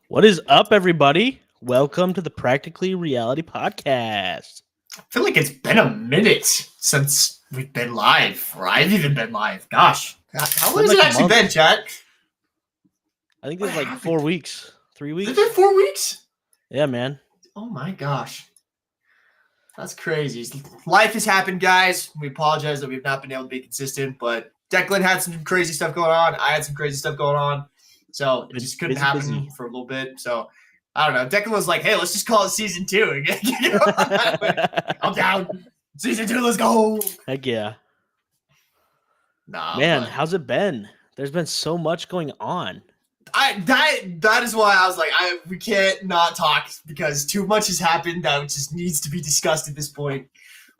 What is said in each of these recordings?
What is up, everybody? Welcome to the Practically Reality Podcast. I feel like it's been a minute since we've been live, or I've even been live. Gosh, how long has it actually been, chat? I think it's like 4 weeks, 3 weeks. Has it been 4 weeks? Yeah, man. Oh my gosh. That's crazy. Life has happened, guys. We apologize that we've not been able to be consistent, but Declan had some crazy stuff going on. I had some crazy stuff going on. So it just couldn't happen for a little bit. So I don't know. Declan was like, hey, let's just call it season 2. I'm down. Season 2, let's go. Heck yeah. Nah, man, how's it been? There's been so much going on. That is why I was like, we can't not talk because too much has happened that just needs to be discussed at this point.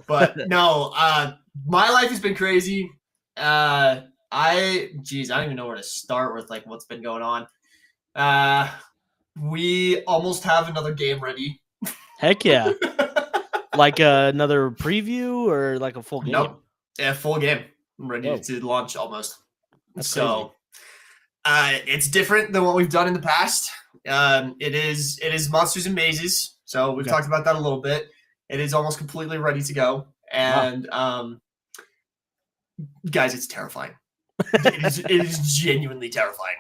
But no, my life has been crazy. I don't even know where to start with like what's been going on. We almost have another game ready. Heck yeah. Like another preview or like a full game? Nope. Yeah, full game. I'm ready to launch almost. That's so it's different than what we've done in the past. It is Monsters and Mazes. So we've talked about that a little bit. It is almost completely ready to go. And guys, it's terrifying. It is genuinely terrifying.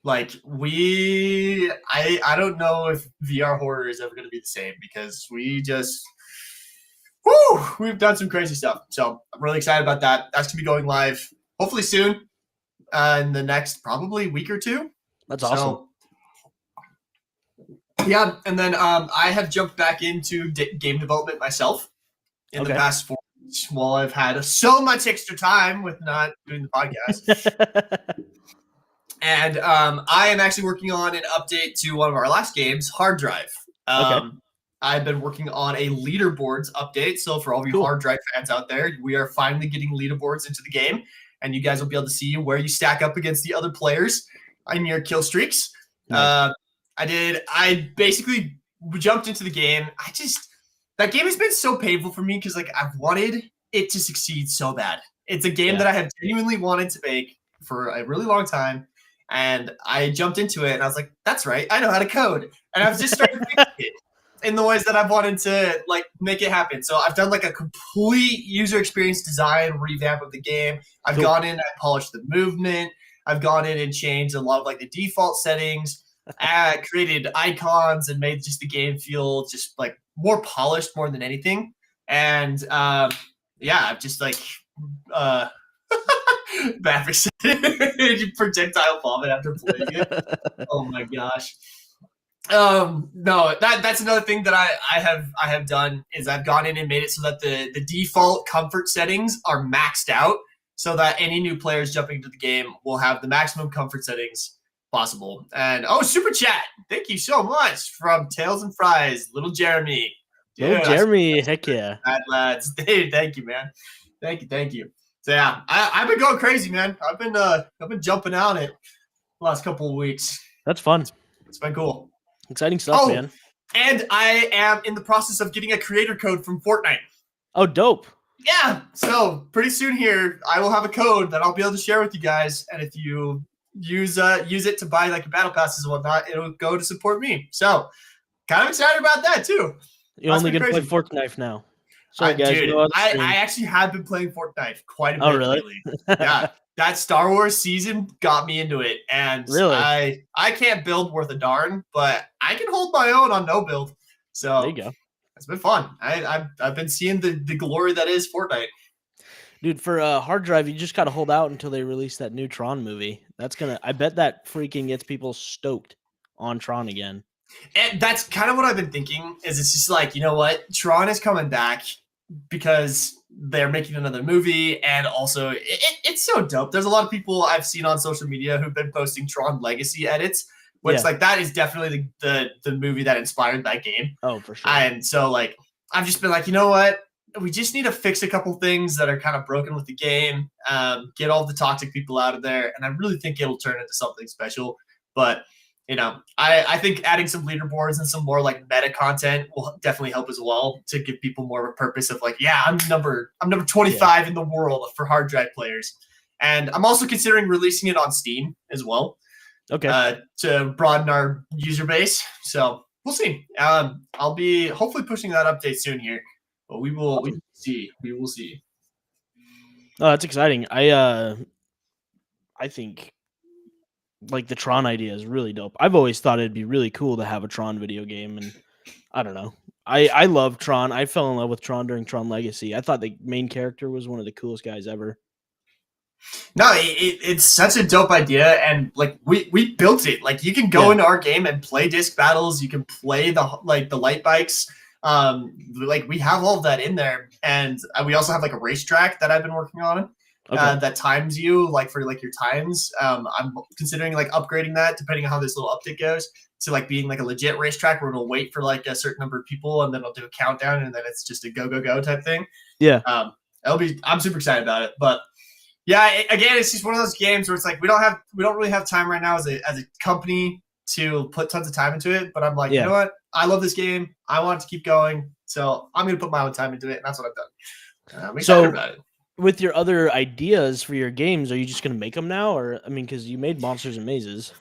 Like I don't know if VR horror is ever going to be the same because we've done some crazy stuff. So I'm really excited about that. That's going to be going live hopefully soon in the next probably week or two. That's awesome. Yeah, and then I have jumped back into game development myself in the past 4 weeks while I've had so much extra time with not doing the podcast. And I am actually working on an update to one of our last games, Hard Drive. I've been working on a leaderboards update. So for all of you Hard Drive fans out there, we are finally getting leaderboards into the game. And you guys will be able to see where you stack up against the other players in your kill streaks. Nice. I basically jumped into the game. That game has been so painful for me because like I've wanted it to succeed so bad. It's a game that I have genuinely wanted to make for a really long time. And I jumped into it and I was like, that's right. I know how to code. And I've just started making it in the ways that I've wanted to like make it happen. So I've done like a complete user experience design revamp of the game. I've gone in and polished the movement. I've gone in and changed a lot of like the default settings. I created icons and made just the game feel just like more polished more than anything. And I've just like Maverick said projectile vomit after playing it. Oh my gosh. No, that's another thing that I have done is I've gone in and made it so that the default comfort settings are maxed out so that any new players jumping into the game will have the maximum comfort settings possible. And super chat, thank you so much from Tails and Fries, little Jeremy. Little Jeremy, heck yeah. Bad lads. Dude, thank you, man. Thank you. So yeah, I've been going crazy, man. I've been jumping out it the last couple of weeks. That's fun. It's been cool. Exciting stuff, man. And I am in the process of getting a creator code from Fortnite. Oh, dope. Yeah. So pretty soon here, I will have a code that I'll be able to share with you guys. And if you use it to buy like your battle passes and whatnot, it'll go to support me. So kind of excited about that too. You're only going to play Fortnite now. Sorry, guys. Dude, I actually have been playing Fortnite quite a bit lately. Yeah. That Star Wars season got me into it, and really? I can't build worth a darn, but I can hold my own on no build. So there you go. It's been fun. I've been seeing the glory that is Fortnite. Dude, for Hard Drive, you just got to hold out until they release that new Tron movie. I bet that freaking gets people stoked on Tron again. And that's kind of what I've been thinking. Is it's just like, you know what, Tron is coming back because they're making another movie, and also it's so dope. There's a lot of people I've seen on social media who've been posting Tron Legacy edits, which like that is definitely the movie that inspired that game. Oh, for sure. And so like I've just been like, you know what? We just need to fix a couple things that are kind of broken with the game, get all the toxic people out of there, and I really think it'll turn into something special. But you know, I think adding some leaderboards and some more like meta content will definitely help as well to give people more of a purpose of like, yeah, I'm number 25 in the world for hard drive players. And I'm also considering releasing it on Steam as well. to broaden our user base. So we'll see. I'll be hopefully pushing that update soon here, but we will see. We will see. Oh, that's exciting. I think like the Tron idea is really dope. I've always thought it'd be really cool to have a Tron video game, and I don't know. I love Tron. I fell in love with Tron during Tron Legacy. I thought the main character was one of the coolest guys ever. No, it's such a dope idea, and like we built it. Like you can go into our game and play disc battles. You can play the light bikes. Like we have all of that in there, and we also have like a racetrack that I've been working on. That times you like for like your times. I'm considering like upgrading that depending on how this little update goes to like being like a legit racetrack where it'll wait for like a certain number of people and then it'll do a countdown and then it's just a go type thing. Yeah. I'm super excited about it, but yeah, again, it's just one of those games where it's like we don't really have time right now as a company to put tons of time into it. But I'm like, you know what? I love this game. I want it to keep going, so I'm gonna put my own time into it, and that's what I've done. I'm excited about it. With your other ideas for your games, are you just gonna make them now, or I mean, because you made Monsters and Mazes?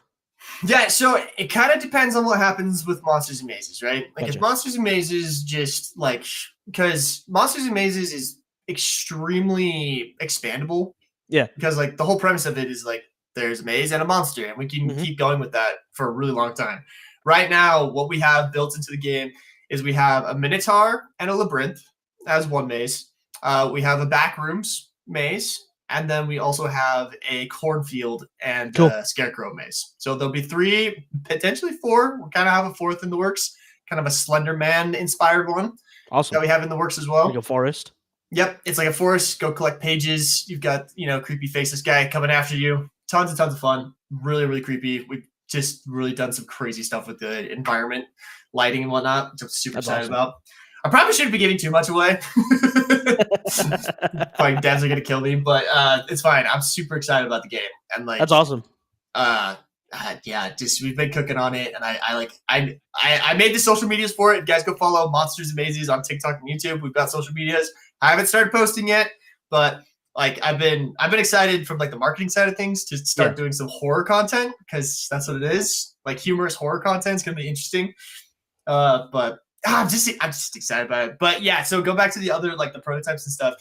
Yeah, so it kind of depends on what happens with Monsters and Mazes, right? Like if Monsters and Mazes just like because Monsters and Mazes is extremely expandable. Yeah. Because like the whole premise of it is like there's a maze and a monster, and we can keep going with that for a really long time. Right now, what we have built into the game is we have a Minotaur and a Labyrinth as one maze. We have a Backrooms maze, and then we also have a Cornfield and a Scarecrow maze. So there'll be 3, potentially 4. We kind of have a 4th in the works, kind of a Slender Man inspired one. Awesome. That we have in the works as well. Like a forest. Yep, it's like a forest. Go collect pages. You've got, creepy faceless guy coming after you. Tons and tons of fun. Really, really creepy. We've just really done some crazy stuff with the environment, lighting and whatnot, which I'm super excited about. I probably shouldn't be giving too much away. Probably devs are gonna kill me, but it's fine. I'm super excited about the game, and like that's awesome. Yeah, just we've been cooking on it, and I made the social medias for it. You guys go follow Monsters and Mazes on TikTok and YouTube. We've got social medias. I haven't started posting yet, but like I've been excited from like the marketing side of things to start doing some horror content because that's what it is. Like humorous horror content is gonna be interesting. But I'm just excited about it. But yeah, so go back to the other like the prototypes and stuff.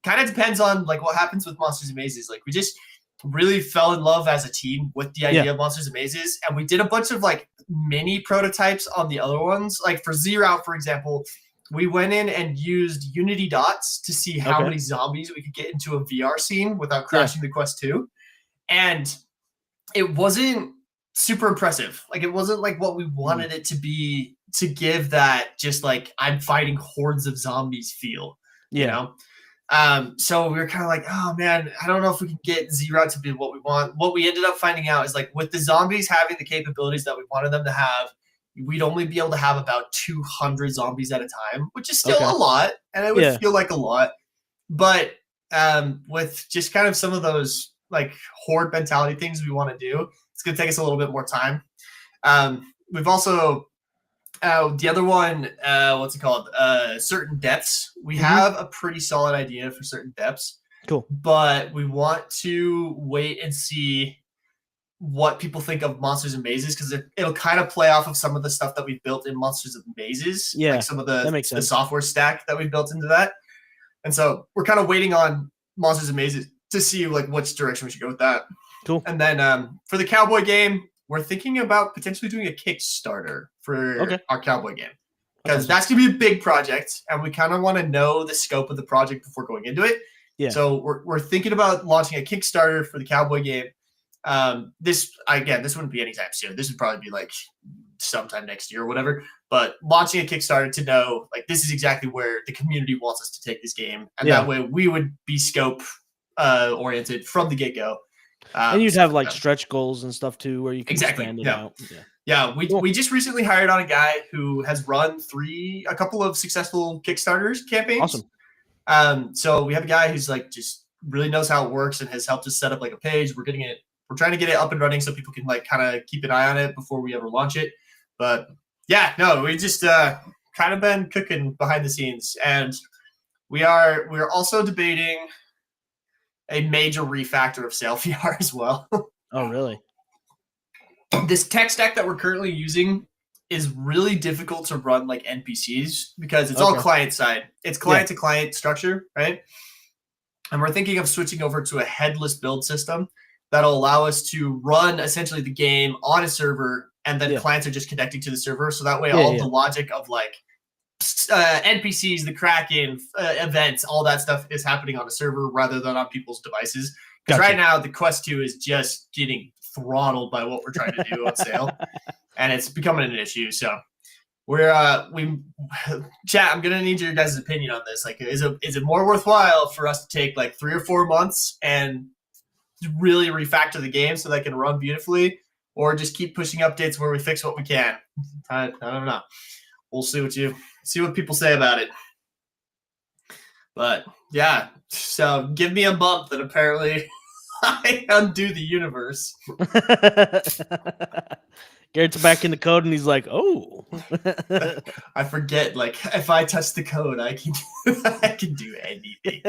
Kind of depends on like what happens with Monsters and Mazes. Like we just really fell in love as a team with the idea of Monsters and Mazes, and we did a bunch of like mini prototypes on the other ones. Like for Z-Route, for example, we went in and used Unity dots to see how many zombies we could get into a VR scene without crashing the Quest 2. And it wasn't super impressive. Like it wasn't like what we wanted it to be to give that just like I'm fighting hordes of zombies feel, you know? So we were kind of like, oh man, I don't know if we can get Z-Route to be what we want. What we ended up finding out is like with the zombies having the capabilities that we wanted them to have, we'd only be able to have about 200 zombies at a time, which is still a lot, and it would feel like a lot. But with just kind of some of those like horde mentality things we want to do, it's going to take us a little bit more time. We've also the other one, what's it called? Certain depths. We have a pretty solid idea for certain depths. Cool. But we want to wait and see what people think of Monsters and Mazes because it'll kind of play off of some of the stuff that we built in Monsters and Mazes. Yeah, like some of the software stack that we built into that. And so we're kind of waiting on Monsters and Mazes to see like which direction we should go with that. Cool. And then for the Cowboy game, we're thinking about potentially doing a Kickstarter for our Cowboy game because that's going to be a big project, and we kind of want to know the scope of the project before going into it. Yeah. So we're thinking about launching a Kickstarter for the Cowboy game. This wouldn't be anytime soon. This would probably be like sometime next year or whatever. But launching a Kickstarter to know like this is exactly where the community wants us to take this game, and that way we would be scope oriented from the get go. And you'd have like stretch goals and stuff too, where you can expand it out. Yeah, we just recently hired on a guy who has run a couple of successful Kickstarters campaigns. Awesome. So we have a guy who's like just really knows how it works and has helped us set up like a page. We're trying to get it up and running so people can like kind of keep an eye on it before we ever launch it. But yeah, no, we just kind of been cooking behind the scenes, and we're also debating a major refactor of Sail VR as well. Oh, really? this tech stack that we're currently using is really difficult to run like NPCs because it's all client side. It's client to client structure, right? And we're thinking of switching over to a headless build system that'll allow us to run essentially the game on a server, and then clients are just connecting to the server. So that way, all the logic of like NPCs, the Kraken, events, all that stuff is happening on a server rather than on people's devices. Because right now, the Quest 2 is just getting throttled by what we're trying to do on sale, and it's becoming an issue. So chat, I'm gonna need your guys' opinion on this. Like, is it more worthwhile for us to take like 3 or 4 months and really refactor the game so that it can run beautifully, or just keep pushing updates where we fix what we can? I don't know. We'll see what people say about it. But yeah, so give me a month and apparently I undo the universe. Garett's back in the code and he's like, oh. I forget, like, if I touch the code, I can do anything.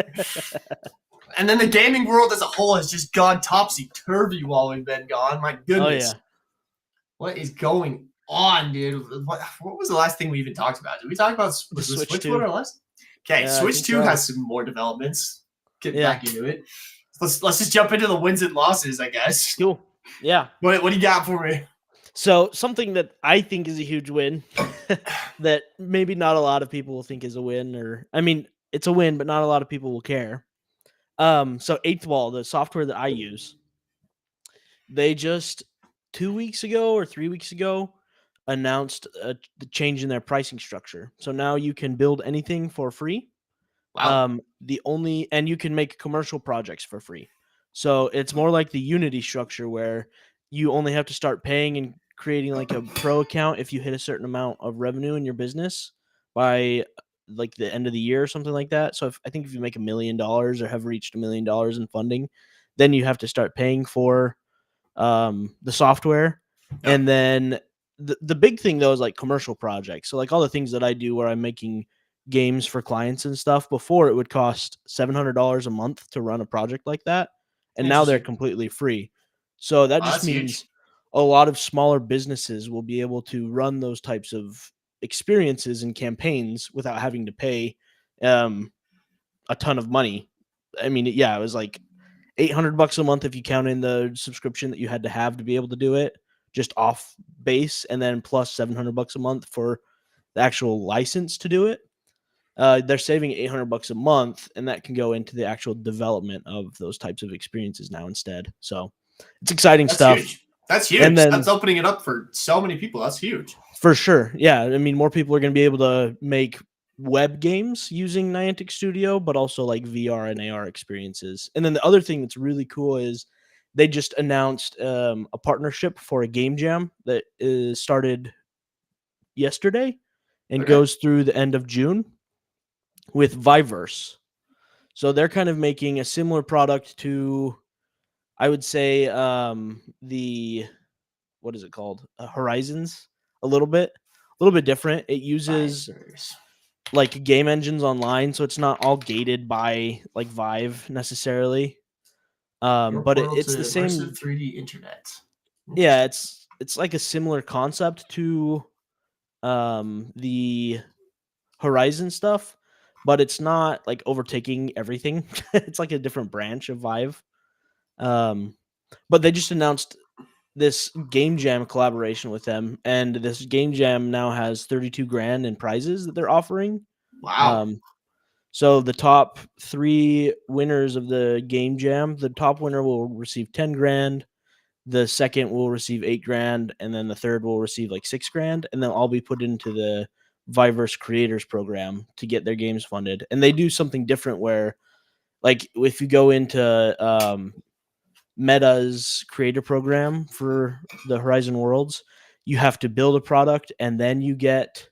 And then the gaming world as a whole has just gone topsy-turvy while we've been gone. My goodness. Oh, yeah. What is going on, dude? What was the last thing we even talked about? Did we talk about the Switch 2 or less? Okay, yeah, Switch 2 has some more developments. Get back into it. Let's just jump into the wins and losses, I guess. Cool. Yeah. What do you got for me? So something that I think is a huge win that maybe not a lot of people will think is a win, or I mean, it's a win, but not a lot of people will care. So Eighth Wall, the software that I use, they just 2 weeks ago or 3 weeks ago announced the change in their pricing structure. So now you can build anything for free. Wow. And you can make commercial projects for free. So it's more like the Unity structure where you only have to start paying and creating like a pro account if you hit a certain amount of revenue in your business by like the end of the year or something like that. So I think if you make $1 million or have reached $1 million in funding, then you have to start paying for the software. Yep. And then the big thing though is like commercial projects. So like all the things that I do where I'm making games for clients and stuff, before it would cost $700 a month to run a project like that. And now they're completely free. So that just means huge. A lot of smaller businesses will be able to run those types of experiences and campaigns without having to pay a ton of money. I mean, yeah, it was like $800 a month if you count in the subscription that you had to have to be able to do it, just off base, and then plus $700 a month for the actual license to do it. They're saving $800 a month, and that can go into the actual development of those types of experiences now instead. So it's exciting stuff. Huge. That's huge. And then, that's opening it up for so many people. That's huge. For sure. Yeah. I mean, more people are going to be able to make web games using Niantic Studio, but also like VR and AR experiences. And then the other thing that's really cool is they just announced a partnership for a game jam that is started yesterday and goes through the end of June with Viverse. So they're kind of making a similar product to, I would say, what is it called? Horizons, a little bit different. It uses like game engines online, so it's not all gated by like Vive necessarily. But it's the same 3D internet. Yeah, it's like a similar concept to the Horizon stuff, but it's not like overtaking everything. It's like a different branch of Vive. But they just announced this game jam collaboration with them, and this game jam now has $32,000 in prizes that they're offering. Wow. So the top 3 winners of the game jam, the top winner will receive $10,000, the second will receive $8,000, and then the third will receive like $6,000, and they'll all be put into the Viverse Creators Program to get their games funded. And they do something different where, like, if you go into Meta's creator program for the Horizon Worlds, you have to build a product and then you get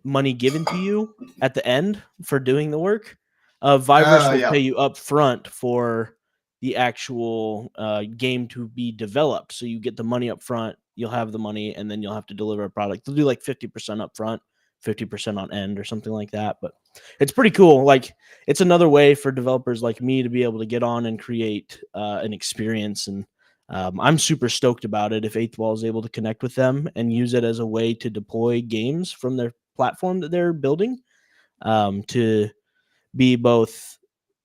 money given to you at the end for doing the work. Viverse will pay you up front for the actual game to be developed. So you get the money up front, you'll have the money, and then you'll have to deliver a product. They'll do like 50% up front, 50% on end or something like that. But it's pretty cool. Like, it's another way for developers like me to be able to get on and create an experience. And I'm super stoked about it if Eighth Wall is able to connect with them and use it as a way to deploy games from their platform that they're building, to be both,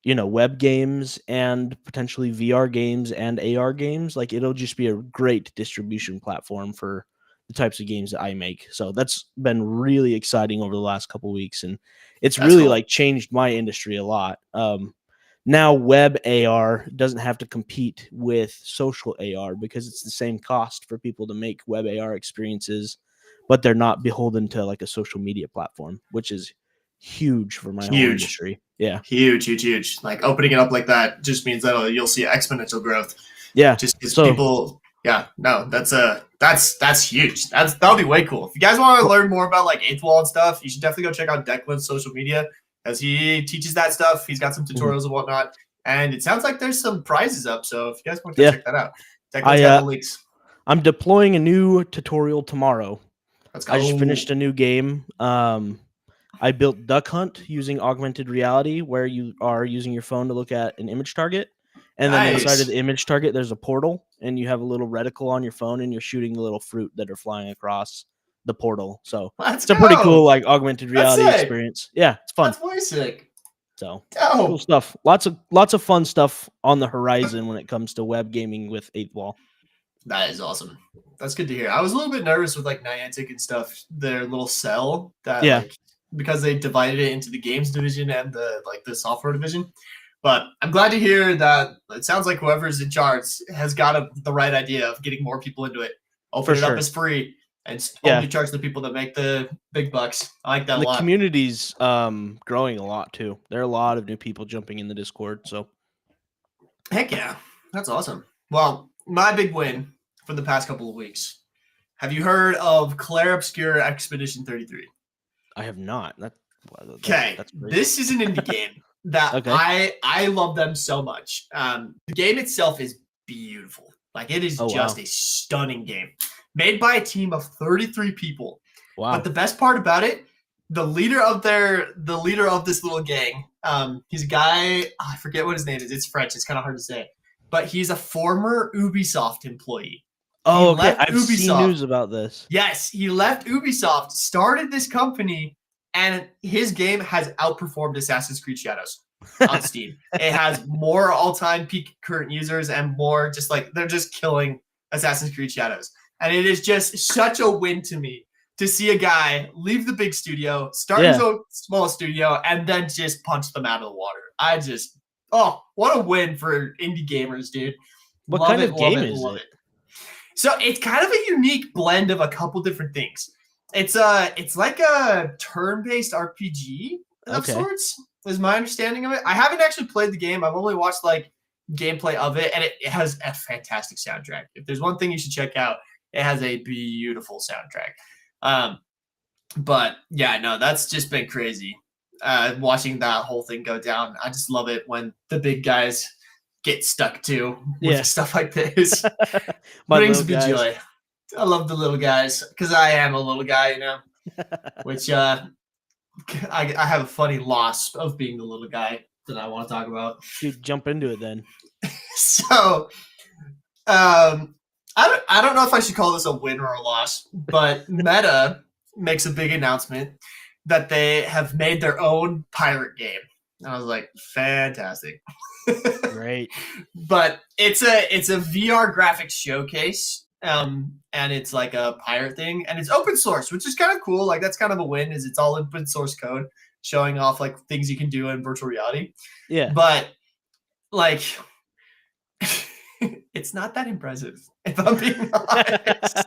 web games and potentially VR games and AR games. Like, it'll just be a great distribution platform for the types of games that I make. So that's been really exciting over the last couple weeks, and it's That's really cool. like changed my industry a lot. Now web AR doesn't have to compete with social AR because it's the same cost for people to make web AR experiences, but they're not beholden to like a social media platform, which is huge for my whole Huge. industry. Yeah. Huge. Like opening it up like that just means that you'll see exponential growth. Yeah. Just because So people, yeah, no, that's huge. That'll be way cool. If you guys want to learn more about like Eighth Wall and stuff, you should definitely go check out Declan's social media as he teaches that stuff. He's got some tutorials and whatnot, and it sounds like there's some prizes up. So if you guys want to go check that out, Declan's got the links. I'm deploying a new tutorial tomorrow. Let's go. I just finished a new game. I built Duck Hunt using augmented reality, where you are using your phone to look at an image target. And then inside of the image target, there's a portal, and you have a little reticle on your phone, and you're shooting the little fruit that are flying across the portal. So it's a pretty cool like augmented reality experience. Yeah, it's fun. That's way sick. So cool stuff. Lots of fun stuff on the horizon when it comes to web gaming with Eighth Wall. That is awesome. That's good to hear. I was a little bit nervous with like Niantic and stuff, their little cell that like, because they divided it into the games division and the software division. But I'm glad to hear that it sounds like whoever's in charge has got the right idea of getting more people into it. Open it up as free and only charge the people that make the big bucks. I like that a lot. The community's growing a lot too. There are a lot of new people jumping in the Discord. So heck yeah. That's awesome. Well, my big win for the past couple of weeks. Have you heard of Claire Obscure Expedition 33? I have not. Okay. This is an indie game that I love them so much. The game itself is beautiful. Like, it is just a stunning game made by a team of 33 people. Wow. But the best part about it, the leader of this little gang, he's a guy, I forget what his name is. It's French. It's kind of hard to say. But he's a former Ubisoft employee. Oh, okay. I've seen news about this. Yes, he left Ubisoft, started this company, and his game has outperformed Assassin's Creed Shadows on Steam. It has more all-time peak current users and more just like they're just killing Assassin's Creed Shadows. And it is just such a win to me to see a guy leave the big studio, start his own small studio, and then just punch them out of the water. What a win for indie gamers, dude. What kind of game is it? So it's kind of a unique blend of a couple different things. It's like a turn-based RPG of sorts, is my understanding of it. I haven't actually played the game. I've only watched like gameplay of it, and it has a fantastic soundtrack. If there's one thing you should check out, it has a beautiful soundtrack. But yeah, no, that's just been crazy. Watching that whole thing go down. I just love it when the big guys get stuck to with stuff like this. Brings me joy. I love the little guys because I am a little guy, which I have a funny loss of being the little guy that I want to talk about. Dude, jump into it then. So, I don't know if I should call this a win or a loss, but Meta makes a big announcement that they have made their own pirate game. And I was like, fantastic. Great. But it's a VR graphics showcase, and it's like a pirate thing, and it's open source, which is kind of cool. Like, that's kind of a win, is it's all open source code showing off like things you can do in virtual reality. Yeah. But like it's not that impressive, if I'm being honest.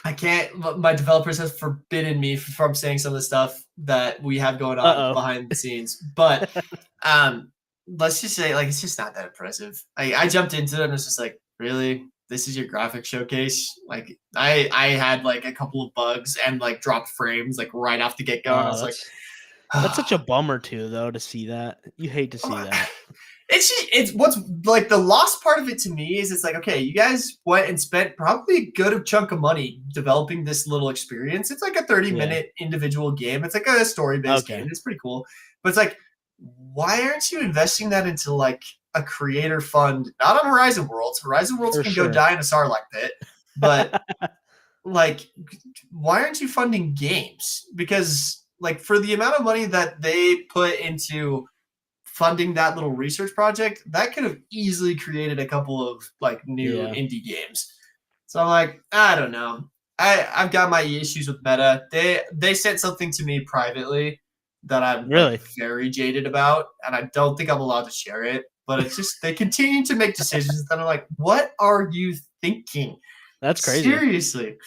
I can't. My developers have forbidden me from saying some of the stuff that we have going on behind the scenes. But let's just say, like, it's just not that impressive. I jumped into it and it's just like, really, this is your graphic showcase? Like, I had like a couple of bugs and like dropped frames like right off the get go. I was like, that's such a bummer too, though, to see that. You hate to see that. It's what's like the lost part of it to me is it's like, okay, you guys went and spent probably a good chunk of money developing this little experience. It's like a 30-minute individual game. It's like a story-based game. It's pretty cool. But it's like, why aren't you investing that into like a creator fund, not on Horizon Worlds. Horizon Worlds For can sure. go die in a Sarlacc pit, but like, why aren't you funding games? Because like for the amount of money that they put into funding that little research project, that could have easily created a couple of like new indie games. So I'm like, I don't know. I've got my issues with Meta. They sent something to me privately that I'm Really? like very jaded about, and I don't think I'm allowed to share it. But it's just they continue to make decisions that I'm like, what are you thinking? That's crazy. Seriously.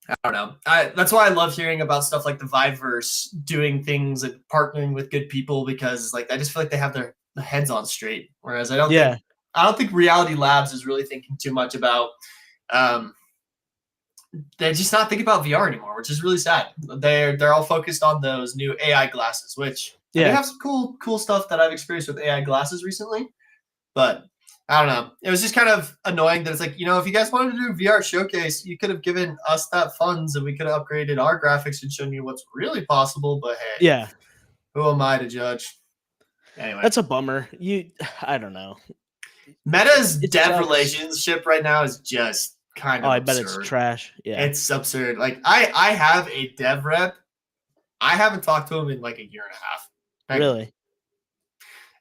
I don't know. That's why I love hearing about stuff like the Viveverse doing things and partnering with good people, because like I just feel like they have their heads on straight. Whereas I don't think Reality Labs is really thinking too much about. They're just not thinking about VR anymore, which is really sad. They're all focused on those new AI glasses, which I do have some cool stuff that I've experienced with AI glasses recently. But I don't know. It was just kind of annoying that it's like, if you guys wanted to do VR showcase, you could have given us that funds and we could have upgraded our graphics and shown you what's really possible. But hey, who am I to judge? Anyway, that's a bummer. I don't know. Meta's dev relationship right now is just kind of absurd. I bet it's trash. Yeah, it's absurd. Like I have a dev rep. I haven't talked to him in like a year and a half. Really?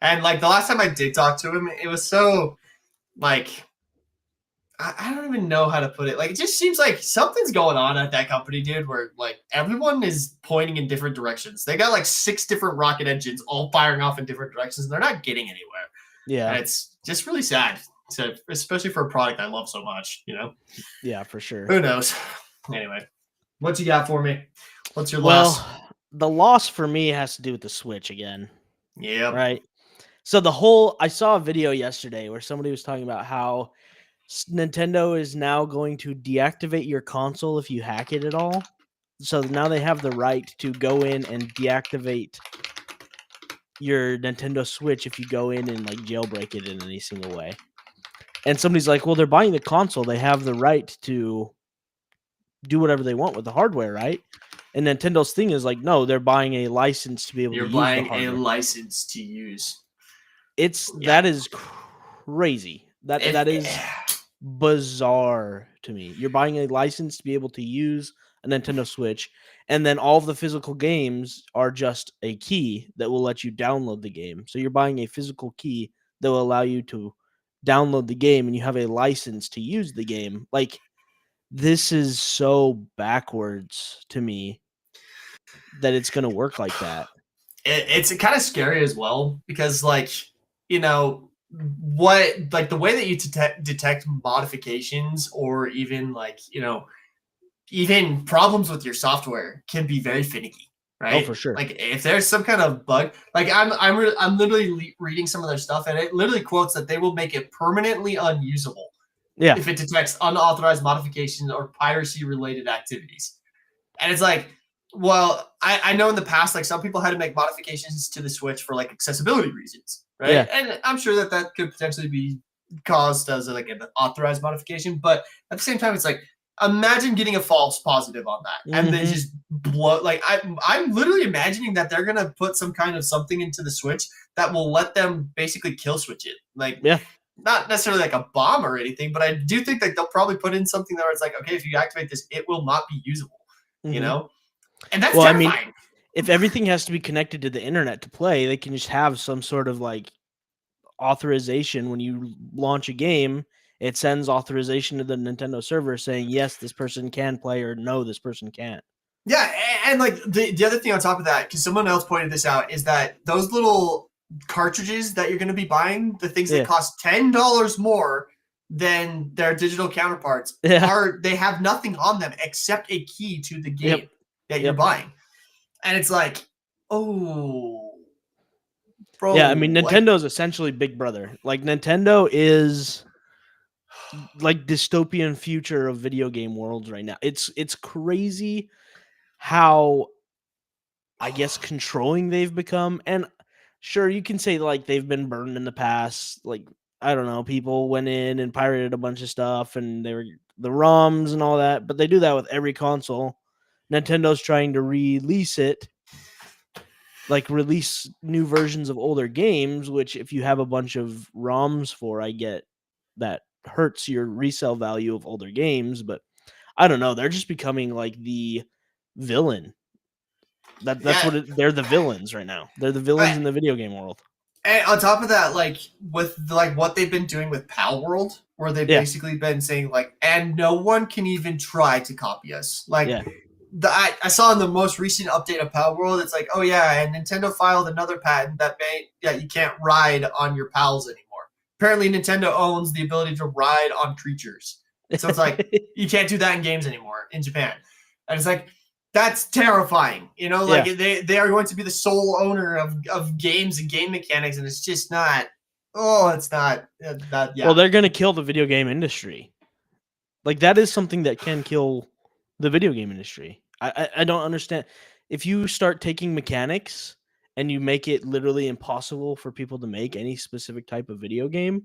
And like the last time I did talk to him, it was so like I don't even know how to put it. Like it just seems like something's going on at that company, dude, where like everyone is pointing in different directions. They got like 6 different rocket engines all firing off in different directions, and they're not getting anywhere. Yeah. And it's just really sad. So, especially for a product I love so much, Yeah, for sure. Who knows? Anyway, what you got for me? What's your loss? Well, the loss for me has to do with the Switch again. Yeah. Right. So I saw a video yesterday where somebody was talking about how Nintendo is now going to deactivate your console if you hack it at all. So now they have the right to go in and deactivate your Nintendo Switch if you go in and like jailbreak it in any single way. And somebody's like, well, they're buying the console. They have the right to do whatever they want with the hardware, right? And Nintendo's thing is like, no, they're buying a license to be able to use the hardware. You're buying a license to use. That is crazy. That is bizarre to me. You're buying a license to be able to use a Nintendo Switch, and then all of the physical games are just a key that will let you download the game. So you're buying a physical key that will allow you to download the game, and you have a license to use the game. Like, this is so backwards to me that it's going to work like that. It's kind of scary as well, because like, what, like the way that you detect modifications or even like, even problems with your software can be very finicky, right? Oh, for sure. Like if there's some kind of bug, like I'm literally reading some of their stuff, and it literally quotes that they will make it permanently unusable. Yeah. If it detects unauthorized modifications or piracy related activities. And it's like, well, I know in the past, like some people had to make modifications to the Switch for like accessibility reasons, right? Yeah. And I'm sure that could potentially be caused as like an authorized modification, but at the same time, it's like, imagine getting a false positive on that, and then just blow. Like I'm literally imagining that they're gonna put some kind of something into the Switch that will let them basically kill switch it. Like, not necessarily like a bomb or anything, but I do think that they'll probably put in something where it's like, okay, if you activate this, it will not be usable. And that's terrifying. I mean, if everything has to be connected to the internet to play, they can just have some sort of like authorization when you launch a game. It sends authorization to the Nintendo server saying, yes, this person can play, or no, this person can't. Yeah, and like the other thing on top of that, because someone else pointed this out, is that those little cartridges that you're going to be buying, the things that cost $10 more than their digital counterparts, they have nothing on them except a key to the game that you're buying. And it's like, oh, bro. Yeah, I mean, Nintendo's essentially Big Brother. Like, Nintendo is like dystopian future of video game worlds right now. It's crazy how, I guess, controlling they've become. And sure, you can say like they've been burned in the past. Like, I don't know, people went in and pirated a bunch of stuff, and they were the ROMs and all that. But they do that with every console. Nintendo's trying to release it like release new versions of older games, which if you have a bunch of ROMs for, I get that hurts your resale value of older games, but I don't know. They're just becoming like the villain. That's Yeah. what they're the villains right now. They're the villains in the video game world. And on top of that, like with like what they've been doing with Pal World, where they've Yeah. basically been saying like, and no one can even try to copy us. Like Yeah. I saw in the most recent update of Pal World, it's like, oh yeah, and Nintendo filed another patent that you can't ride on your pals anymore. Apparently, Nintendo owns the ability to ride on creatures, so it's like you can't do that in games anymore in Japan, and it's like that's terrifying. Like they are going to be the sole owner of games and game mechanics, and it's just not. Oh, it's not that. Yeah. Well, they're gonna kill the video game industry. Like that is something that can kill the video game industry. I don't understand. If you start taking mechanics and you make it literally impossible for people to make any specific type of video game,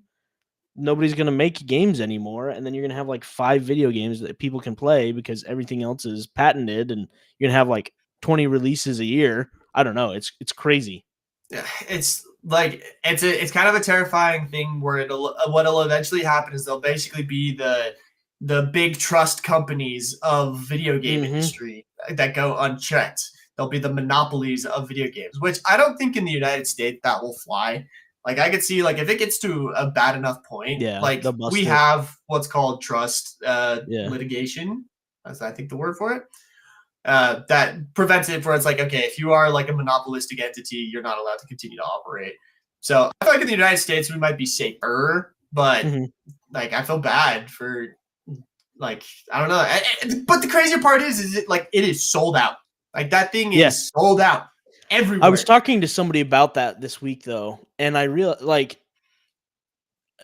nobody's going to make games anymore. And then you're going to have like 5 video games that people can play because everything else is patented, and you're going to have like 20 releases a year. I don't know. It's crazy. Yeah, it's like it's kind of a terrifying thing where what'll eventually happen is they'll basically be the big trust companies of video game industry that go unchecked. They'll be the monopolies of video games, which I don't think in the United States that will fly. Like I could see, like if it gets to a bad enough point, like we have what's called trust litigation. That's I think the word for it. That prevents it where it's like, okay, if you are like a monopolistic entity, you're not allowed to continue to operate. So I feel like in the United States we might be safer, but like I feel bad for. Like I don't know, but the crazier part is it like it is sold out. Like that thing is sold out everywhere. I was talking to somebody about that this week though, and I realized like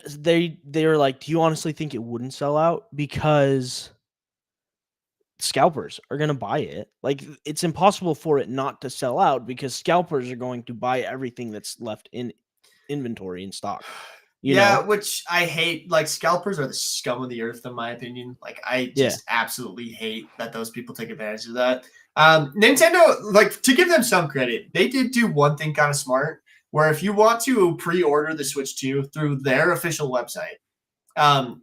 they were like, "Do you honestly think it wouldn't sell out because scalpers are going to buy it? Like it's impossible for it not to sell out because scalpers are going to buy everything that's left in inventory in stock." You know? Which I hate. Like scalpers are the scum of the earth, in my opinion. Like I just absolutely hate that those people take advantage of that. Nintendo, like to give them some credit, they did do one thing kind of smart. Where if you want to pre-order the Switch 2 through their official website,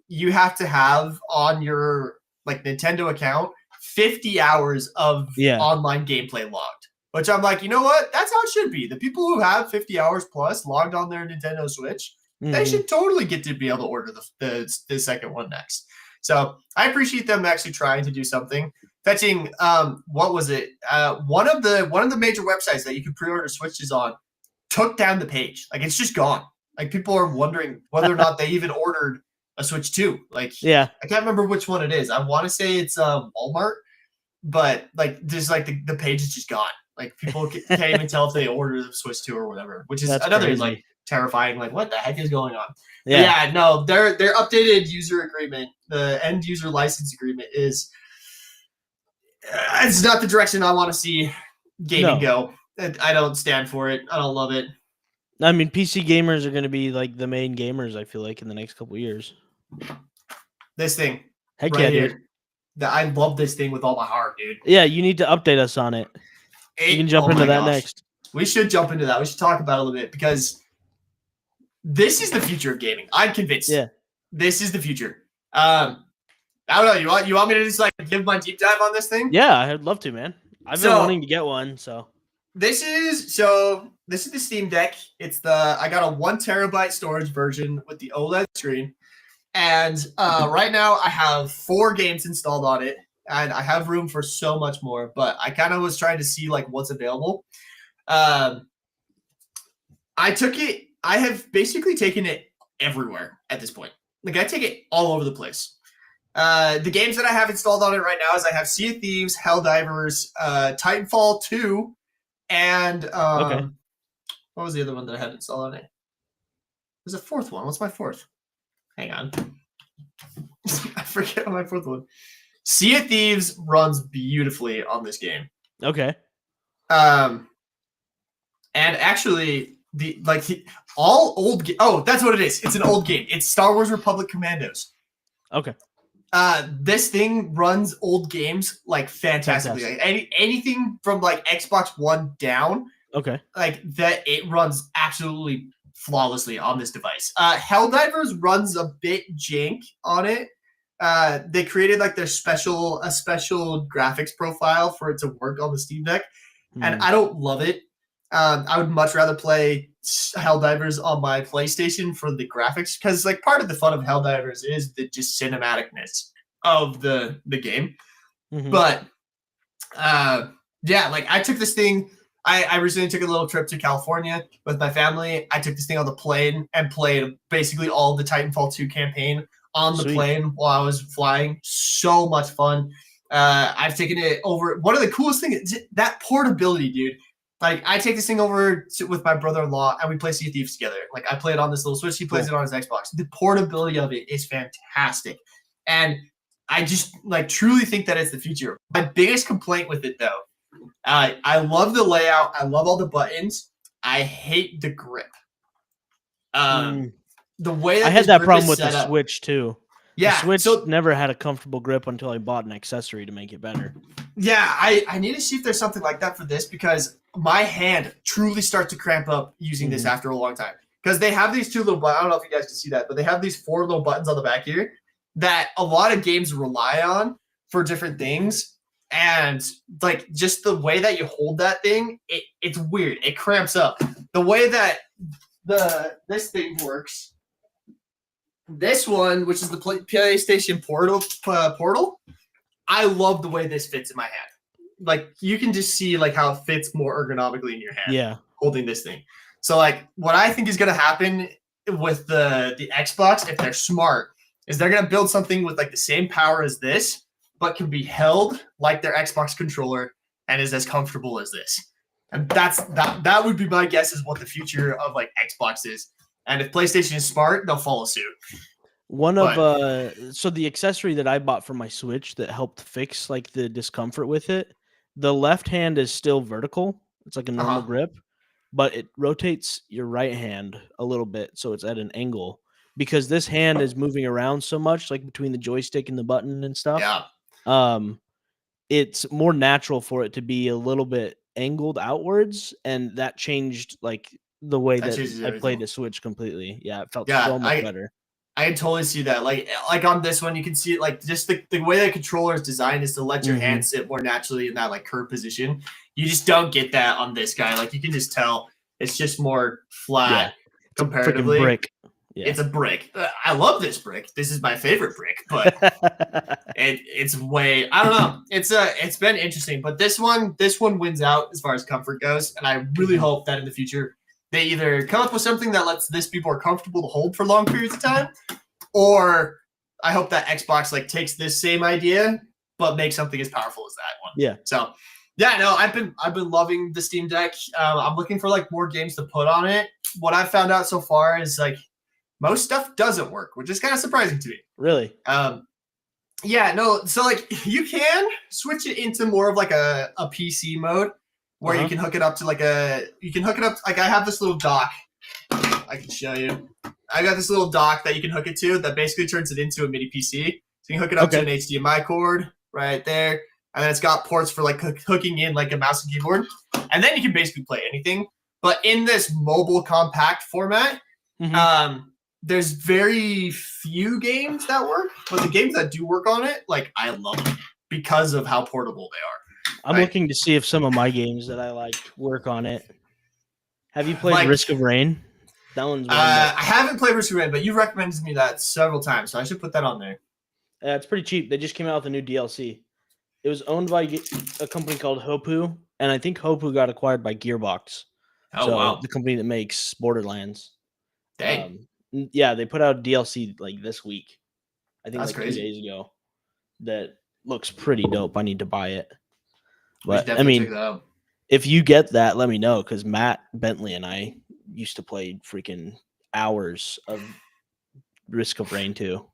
you have to have on your like Nintendo account 50 hours of online gameplay logged. Which I'm like, you know what? That's how it should be. The people who have 50 hours plus logged on their Nintendo Switch. They should totally get to be able to order the second one next. So I appreciate them actually trying to do something. Fetching, what was it? One of the major websites that you could pre-order Switches on took down the page. Like it's just gone. Like people are wondering whether or not they even ordered a Switch 2. Like I can't remember which one it is. I want to say it's Walmart, but like just like the page is just gone. Like people can't even tell if they ordered the Switch 2 or whatever, which is another crazy. Like terrifying. Like what the heck is going on? No, their updated user agreement, the end user license agreement is it's not the direction I want to see gaming go. I don't stand for it. I don't love it. I mean, PC gamers are going to be like the main gamers, I feel like, in the next couple of years. This thing right here. I love this thing with all my heart, dude. Yeah, you need to update us on it. You can jump into that next. We should jump into that. We should talk about it a little bit because this is the future of gaming. I'm convinced. Yeah. This is the future. I don't know. You want me to just like give my deep dive on this thing? Yeah, I'd love to, man. I've been wanting to get one, so. This is the Steam Deck. I got a 1 terabyte storage version with the OLED screen. And right now I have 4 games installed on it. And I have room for so much more, but I kind of was trying to see like what's available. I have basically taken it everywhere at this point. Like I take it all over the place. The games that I have installed on it right now is I have Sea of Thieves, Helldivers, Titanfall 2, and what was the other one that I had installed on it? There's a 4th one. What's my 4th? Hang on. I forget my 4th one. Sea of Thieves runs beautifully on this game. Okay. And actually, all old. That's what it is. It's an old game. It's Star Wars Republic Commandos. Okay. This thing runs old games like fantastically. Like, anything from like Xbox One down Okay. like that it runs absolutely flawlessly on this device. Helldivers runs a bit jank on it. They created like a special graphics profile for it to work on the Steam Deck, and I don't love it. I would much rather play Helldivers on my PlayStation for the graphics, because like part of the fun of Helldivers is the just cinematicness of the game. But yeah, like I took this thing. I recently took a little trip to California with my family. I took this thing on the plane and played basically all the Titanfall 2 campaign on the plane while I was flying. So much fun. I've taken it over. One of the coolest things is that portability, dude. Like I take this thing over with my brother-in-law and we play Sea of Thieves together. Like I play it on this little Switch. He plays it on his Xbox. The portability of it is fantastic. And I just like truly think that it's the future. My biggest complaint with it though, I love the layout. I love all the buttons. I hate the grip. The way that I had that problem with the Switch too. Yeah, the Switch never had a comfortable grip until I bought an accessory to make it better. Yeah, I need to see if there's something like that for this, because my hand truly starts to cramp up using this after a long time. Because they have these two little buttons. I don't know if you guys can see that, but they have these 4 little buttons on the back here that a lot of games rely on for different things. And like just the way that you hold that thing, it's weird. It cramps up. The way that this thing works, this one, which is the PlayStation Portal, I love the way this fits in my hand. Like you can just see like how it fits more ergonomically in your hand. Yeah, holding this thing. So like what I think is going to happen with the Xbox, if they're smart, is they're going to build something with like the same power as this, but can be held like their Xbox controller and is as comfortable as this. And that would be my guess is what the future of like Xbox is. And if PlayStation is smart, they'll follow suit. So the accessory that I bought for my Switch that helped fix like the discomfort with it, the left hand is still vertical. It's like a normal grip, but it rotates your right hand a little bit, so it's at an angle, because this hand is moving around so much, like between the joystick and the button and stuff. Yeah. It's more natural for it to be a little bit angled outwards, and that changed like the way that I played the Switch completely. Yeah, it felt so much better. I totally see that. Like on this one, you can see it like just the way the controller is designed is to let your hand sit more naturally in that like curved position. You just don't get that on this guy. Like you can just tell it's just more flat comparatively. Brick. Yeah. It's a brick. I love this brick. This is my favorite brick, but it's way, I don't know. It's been interesting, but this one wins out as far as comfort goes, and I really hope that in the future they either come up with something that lets this be more comfortable to hold for long periods of time, or I hope that Xbox like takes this same idea but makes something as powerful as that one. Yeah. So yeah, no, I've been loving the Steam Deck. I'm looking for like more games to put on it. What I've found out so far is like most stuff doesn't work, which is kind of surprising to me. Really? Yeah, no. So like you can switch it into more of like a PC mode where you can hook it up to like I have this little dock. I can show you. I got this little dock that you can hook it to that basically turns it into a mini PC. So you can hook it up to an HDMI cord right there. And then it's got ports for like hooking in like a mouse and keyboard. And then you can basically play anything. But in this mobile compact format, there's very few games that work. But the games that do work on it, like I love them because of how portable they are. I'm looking to see if some of my games that I like work on it. Have you played Risk of Rain? That one's I haven't played Risk of Rain, but you've recommended me that several times, so I should put that on there. It's pretty cheap. They just came out with a new DLC. It was owned by a company called Hopu, and I think Hopu got acquired by Gearbox. The company that makes Borderlands. Dang. Yeah, they put out DLC like this week. I think that's like crazy. 2 days ago. That looks pretty dope. I need to buy it. But I mean, if you get that, let me know, because Matt Bentley and I used to play freaking hours of Risk of Rain 2.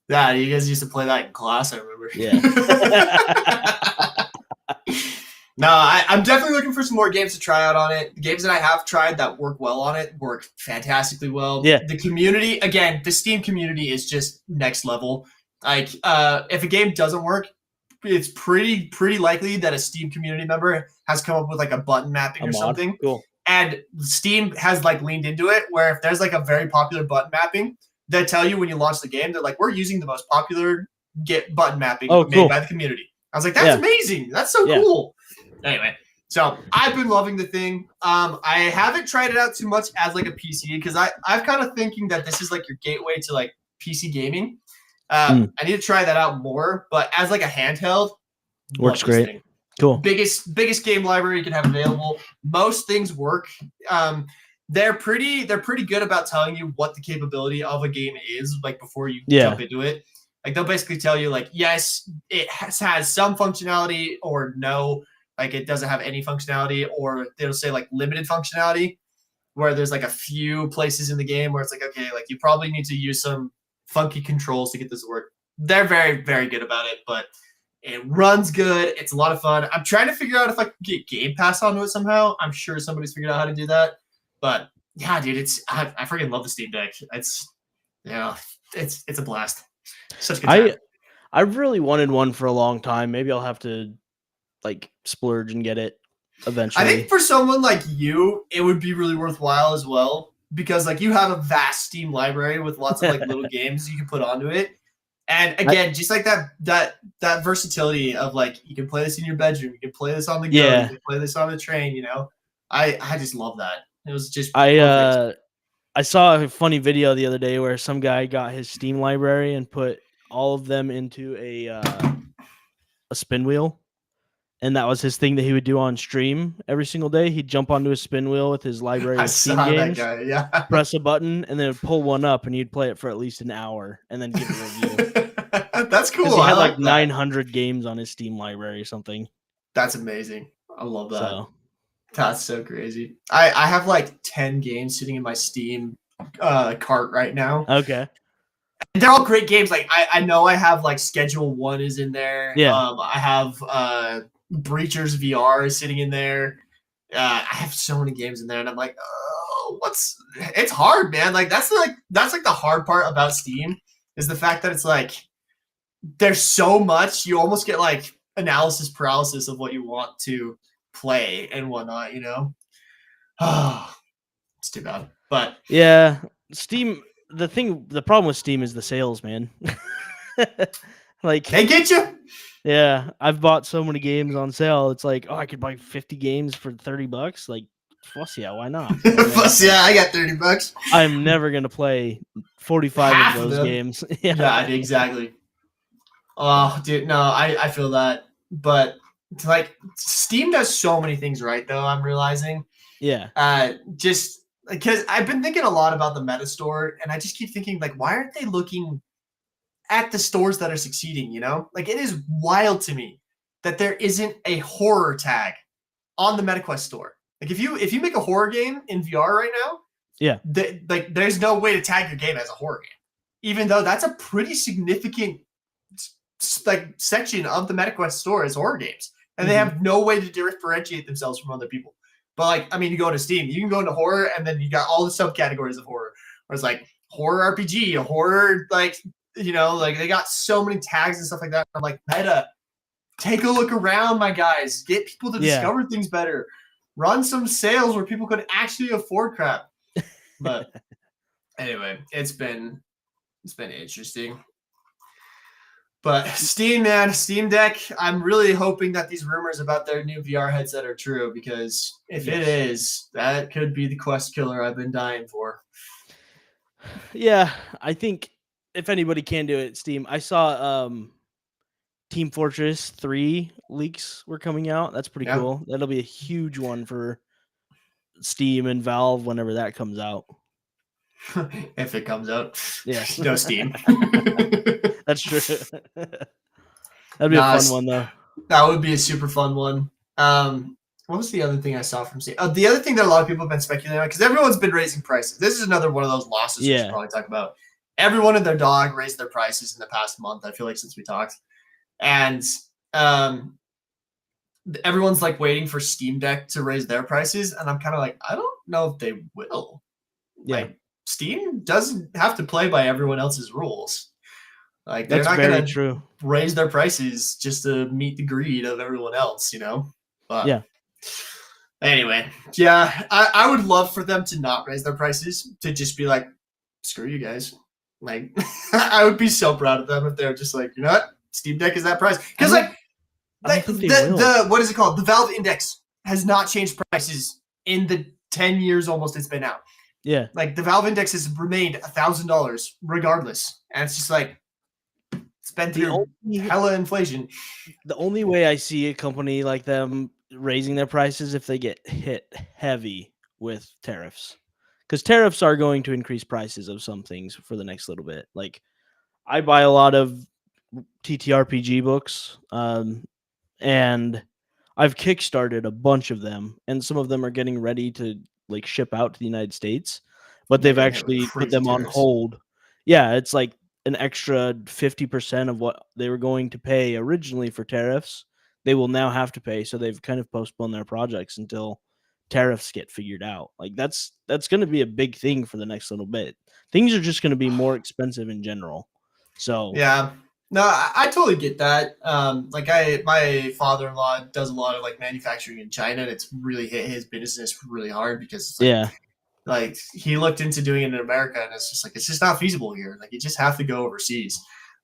Yeah, you guys used to play that in class, I remember. Yeah. No, I'm definitely looking for some more games to try out on it. The games that I have tried that work well on it work fantastically well. Yeah. The community, again, the Steam community is just next level. Like, if a game doesn't work, it's pretty likely that a Steam community member has come up with like a button mapping or something. Cool. And Steam has like leaned into it where if there's like a very popular button mapping, they tell you when you launch the game, they're like, we're using the most popular button mapping made by the community. I was like, that's amazing. That's so cool. Anyway, so I've been loving the thing. I haven't tried it out too much as like a PC because I've kind of thinking that this is like your gateway to like PC gaming. I need to try that out more, but as like a handheld, works great. Thing. Cool. Biggest game library you can have available. Most things work. They're pretty good about telling you what the capability of a game is, like before you jump into it. Like they'll basically tell you, like, yes, it has some functionality, or no, like it doesn't have any functionality, or they'll say like limited functionality, where there's like a few places in the game where it's like, okay, like you probably need to use some funky controls to get this to work. They're very, very good about it, but it runs good. It's a lot of fun. I'm trying to figure out if I can get Game Pass onto it somehow. I'm sure somebody's figured out how to do that. But yeah, dude, I freaking love the Steam Deck. It's a blast. Such a good time. I've really wanted one for a long time. Maybe I'll have to like splurge and get it eventually. I think for someone like you, it would be really worthwhile as well, because like you have a vast Steam library with lots of like little games you can put onto it. And again, just like that versatility of like you can play this in your bedroom, you can play this on the go, you can play this on the train, you know. I just love that. It was just perfect. I saw a funny video the other day where some guy got his Steam library and put all of them into a spin wheel. And that was his thing that he would do on stream every single day. He'd jump onto a spin wheel with his library of Steam games, press a button, and then pull one up, and he'd play it for at least an hour, and then give a review. That's cool. He had like 900 games on his Steam library or something. That's amazing. I love that. That's so crazy. I have like 10 games sitting in my Steam cart right now. Okay. They're all great games. Like I know I have like Schedule 1 is in there. Yeah. I have Breachers VR is sitting in there. I have so many games in there, and I'm like, oh, it's hard, man. Like that's like the hard part about Steam is the fact that it's like there's so much, you almost get like analysis paralysis of what you want to play and whatnot, you know. Oh, it's too bad. But yeah, Steam, the problem with Steam is the sales, man. Like they get you. Yeah, I've bought so many games on sale. It's like, oh, I could buy 50 games for $30. Like, fuss yeah, why not? Fuss yeah, I got $30. I'm never gonna play 45 Half of those games. Yeah, exactly. Oh, dude, no, I feel that. But like Steam does so many things right, though, I'm realizing. Yeah. Just because I've been thinking a lot about the Meta Store, and I just keep thinking, like, why aren't they looking at the stores that are succeeding, you know? Like, it is wild to me that there isn't a horror tag on the MetaQuest store. Like, if you make a horror game in VR right now, yeah, there's no way to tag your game as a horror game, even though that's a pretty significant like section of the MetaQuest store is horror games, and they have no way to differentiate themselves from other people. But like, I mean, you go to Steam, you can go into horror, and then you got all the subcategories of horror, where it's like horror RPG, horror, like, you know, like they got so many tags and stuff like that. I'm like, Meta, take a look around, my guys. Get people to discover things better. Run some sales where people could actually afford crap. But anyway, it's been interesting. But Steam, man, Steam Deck, I'm really hoping that these rumors about their new VR headset are true, because if it is, that could be the Quest killer I've been dying for. Yeah, I think if anybody can do it, Steam. I saw Team Fortress 3 leaks were coming out. That's pretty cool. That'll be a huge one for Steam and Valve whenever that comes out. If it comes out. Yeah. No Steam. That's true. That'd be a fun one, though. That would be a super fun one. What was the other thing I saw from Steam? The other thing that a lot of people have been speculating on, because everyone's been raising prices. This is another one of those losses we should probably talk about. Everyone and their dog raised their prices in the past month, I feel like, since we talked. And everyone's like waiting for Steam Deck to raise their prices. And I'm kind of like, I don't know if they will. Yeah. Like, Steam doesn't have to play by everyone else's rules. Like they're That's not very gonna true. raise their prices just to meet the greed of everyone else, you know. But Yeah. anyway, yeah, I would love for them to not raise their prices, to just be like, screw you guys. Like, I would be so proud of them if they're just like, you know what, Steam Deck is that price. Because I don't like think they will. the what is it called? The Valve Index has not changed prices in the 10 years almost it's been out. Yeah. Like the Valve Index has remained $1,000 regardless, and it's just like it's been through hella inflation. The only way I see a company like them raising their prices if they get hit heavy with tariffs, because tariffs are going to increase prices of some things for the next little bit. Like I buy a lot of TTRPG books, and I've kickstarted a bunch of them, and some of them are getting ready to like ship out to the United States, but they've actually put them on hold. Yeah, it's like an extra 50% of what they were going to pay originally for tariffs. They will now have to pay, so they've kind of postponed their projects until tariffs get figured out. Like that's going to be a big thing for the next little bit. Things are just going to be more expensive in general. So yeah, no, I totally get that. Like my father-in-law does a lot of like manufacturing in China, and it's really hit his business really hard because it's like, yeah, like he looked into doing it in America, and it's just like it's just not feasible here. Like you just have to go overseas.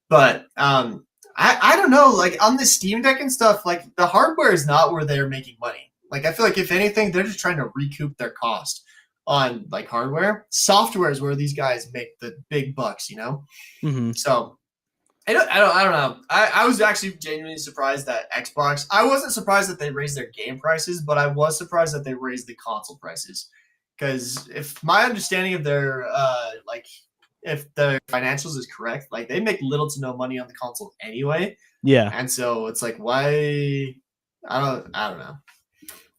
But I don't know. Like on the Steam Deck and stuff, like the hardware is not where they're making money. Like I feel like if anything, they're just trying to recoup their cost on like hardware. Software is where these guys make the big bucks, you know. mm-hmm. So I don't know. I was actually genuinely surprised that Xbox. I wasn't surprised that they raised their game prices, but I was surprised that they raised the console prices. Because if my understanding of their like if the financials is correct, like they make little to no money on the console anyway. Yeah. And so it's like why I don't know.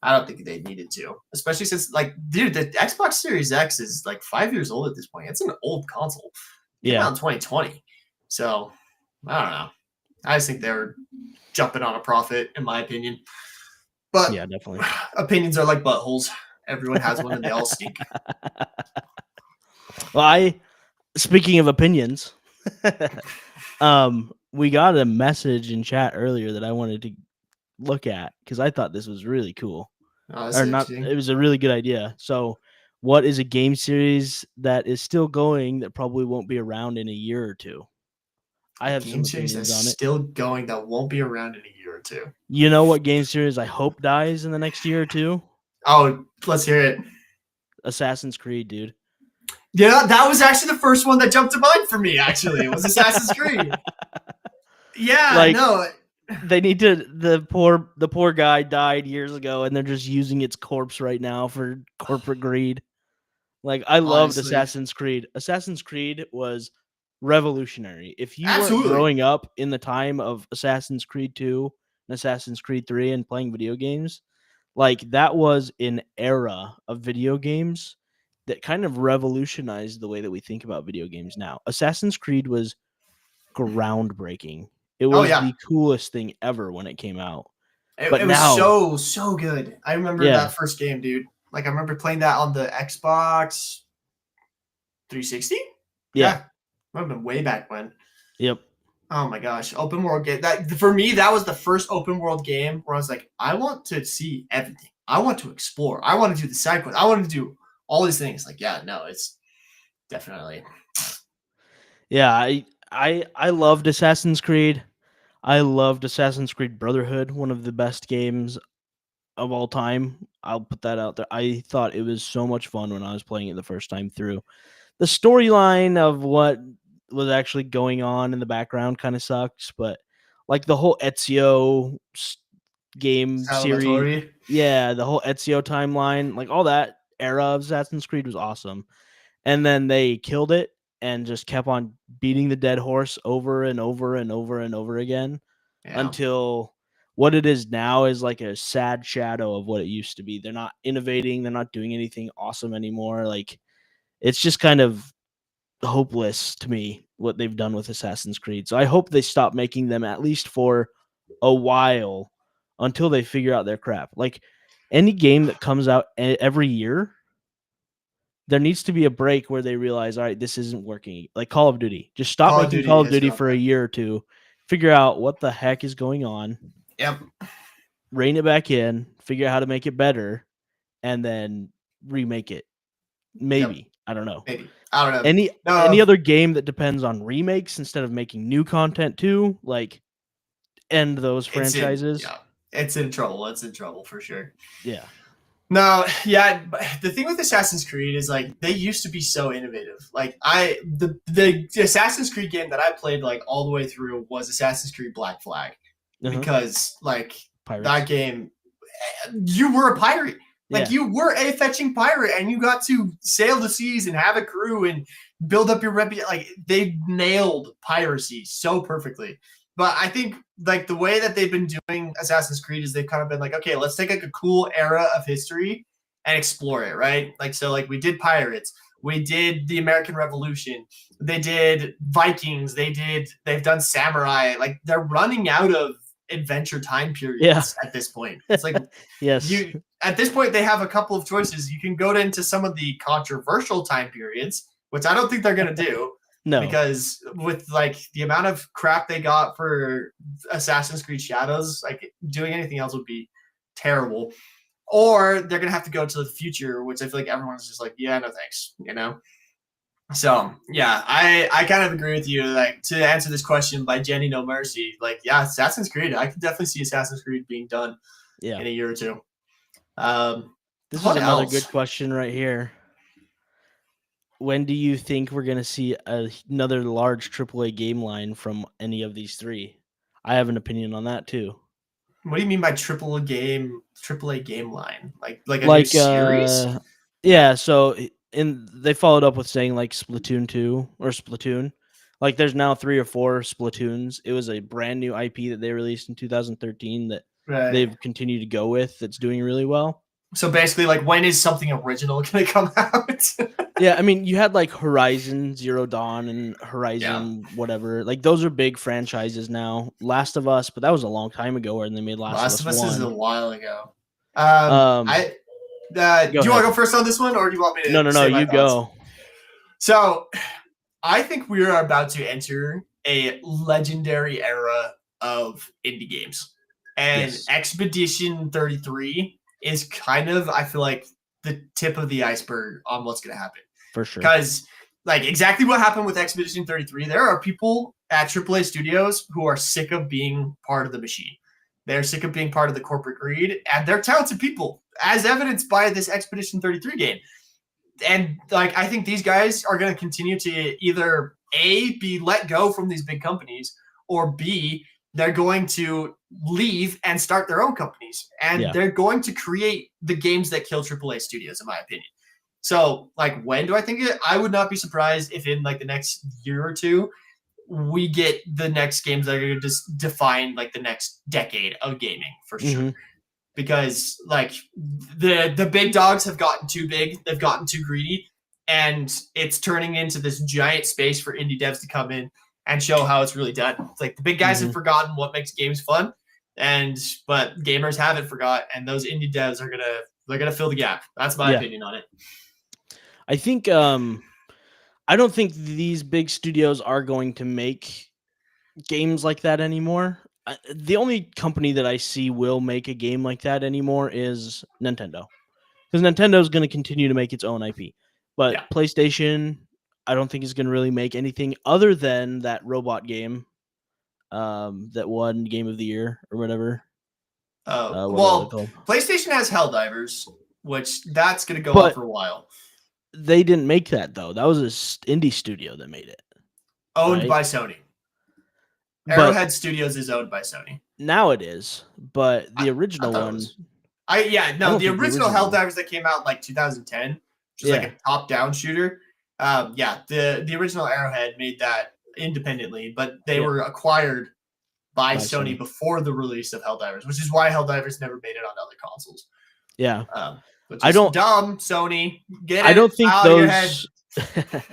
I don't think they needed to. Especially since like dude, the Xbox Series X is like 5 years old at this point. It's an old console. It came out in 2020. So I don't know. I just think they're jumping on a profit, in my opinion. But yeah, definitely. Opinions are like buttholes. Everyone has one, and they all stink. Well, speaking of opinions, we got a message in chat earlier that I wanted to look at because I thought this was really cool. Or not, it was a really good idea. So, what is a game series that is still going that probably won't be around in a year or two? I have some opinions on it. Still going that won't be around in a year or two. You know what game series I hope dies in the next year or two? Oh, let's hear it. Assassin's Creed, dude. Yeah, that was actually the first one that jumped to mind for me. Actually, it was Assassin's Creed. Yeah, like, no. They need to. The poor guy died years ago, and they're just using its corpse right now for corporate greed. Like I loved Assassin's Creed. Assassin's Creed was revolutionary. If you were growing up in the time of Assassin's Creed 2 and Assassin's Creed 3 and playing video games, like that was an era of video games that kind of revolutionized the way that we think about video games now. Assassin's Creed was groundbreaking. It was the coolest thing ever when it came out. It was so good. I remember that first game, dude. Like I remember playing that on the Xbox 360. Yeah. I remember way back when. Yep. Oh my gosh, open world game. That for me, that was the first open world game where I was like, I want to see everything. I want to explore. I want to do the side quest. I want to do all these things. Like, yeah, no, it's definitely. Yeah, I loved Assassin's Creed. I loved Assassin's Creed Brotherhood, one of the best games of all time. I'll put that out there. I thought it was so much fun when I was playing it the first time through. The storyline of what was actually going on in the background kind of sucks, but like the whole Ezio game series, yeah, the whole Ezio timeline, like all that era of Assassin's Creed was awesome. And then they killed it and just kept on beating the dead horse over and over and over and over again until what it is now is like a sad shadow of what it used to be. They're not innovating. They're not doing anything awesome anymore. Like it's just kind of hopeless to me what they've done with Assassin's Creed. So I hope they stop making them at least for a while until they figure out their crap. Like any game that comes out every year, there needs to be a break where they realize, all right, this isn't working. Like Call of Duty, just stop Call of making Duty Call of has Duty gone for a there. year or two, figure out what the heck is going on, Yep. rein it back in, figure out how to make it better, and then remake it. Maybe. Yep. I don't know. Maybe. I don't know. Any No, other game that depends on remakes instead of making new content too, like end those franchises. It's in trouble. It's in trouble for sure. Yeah. No, yeah. But the thing with Assassin's Creed is like they used to be so innovative. Like the Assassin's Creed game that I played like all the way through was Assassin's Creed Black Flag, because like Pirates. that game, you were a pirate. Like you were a fetching pirate, and you got to sail the seas and have a crew and build up your reputation. Like they nailed piracy so perfectly. But I think like the way that they've been doing Assassin's Creed is they've kind of been like, okay, let's take like a cool era of history and explore it, right? Like so, like we did pirates, we did the American Revolution, they did Vikings, they've done samurai. Like they're running out of adventure time periods at this point. It's like yes, at this point they have a couple of choices. You can go into some of the controversial time periods, which I don't think they're gonna do. No, because with like the amount of crap they got for Assassin's Creed Shadows, like doing anything else would be terrible. Or they're gonna have to go to the future, which I feel like everyone's just like, yeah, no thanks, you know. So yeah, I kind of agree with you. Like to answer this question by Jenny No Mercy, like yeah, Assassin's Creed, I could definitely see Assassin's Creed being done in a year or two. This is another good question right here. When do you think we're going to see another large AAA game line from any of these three? I have an opinion on that too. What do you mean by AAA game line? Like a new series? Yeah, so they followed up with saying like Splatoon 2 or Splatoon. Like there's now 3 or 4 Splatoons. It was a brand new IP that they released in 2013 that they've continued to go with that's doing really well. So basically, like, when is something original going to come out? Yeah, I mean, you had like Horizon Zero Dawn and Horizon whatever. Like those are big franchises now. Last of Us, but that was a long time ago when they made Last of Us 1. Is a while ago. Do you want to go first on this one, or do you want me to? No. You go. So, I think we are about to enter a legendary era of indie games, and Expedition 33 is kind of, I feel like, the tip of the iceberg on what's going to happen. For sure. Because, like, exactly what happened with Expedition 33, there are people at AAA studios who are sick of being part of the machine. They're sick of being part of the corporate greed, and they're talented people, as evidenced by this Expedition 33 game. And, like, I think these guys are going to continue to either, A, be let go from these big companies, or B, they're going to leave and start their own companies. And they're going to create the games that kill AAA studios, in my opinion. So, like, when do I think it? I would not be surprised if in, like, the next year or two, we get the next games that are going to just define, like, the next decade of gaming, for sure. Because, like, the big dogs have gotten too big. They've gotten too greedy. And it's turning into this giant space for indie devs to come in and show how it's really done. It's like the big guys have forgotten what makes games fun, but gamers haven't forgot, and those indie devs are gonna fill the gap. That's my opinion on it. I think I don't think these big studios are going to make games like that anymore. The only company that I see will make a game like that anymore is Nintendo, because Nintendo is going to continue to make its own IP, but PlayStation, I don't think is going to really make anything other than that robot game that won Game of the Year or whatever. Well, PlayStation has Helldivers, which that's going to go on for a while. They didn't make that, though. That was an indie studio that made it. Owned by Sony. Arrowhead Studios is owned by Sony. Now it is, but the original one... The original Helldivers that came out in like 2010, which is like a top-down shooter. The original Arrowhead made that independently, but they were acquired by Sony before the release of Helldivers, which is why Helldivers never made it on other consoles. Yeah. I don't dumb Sony. Get it I don't think out those. Of your head.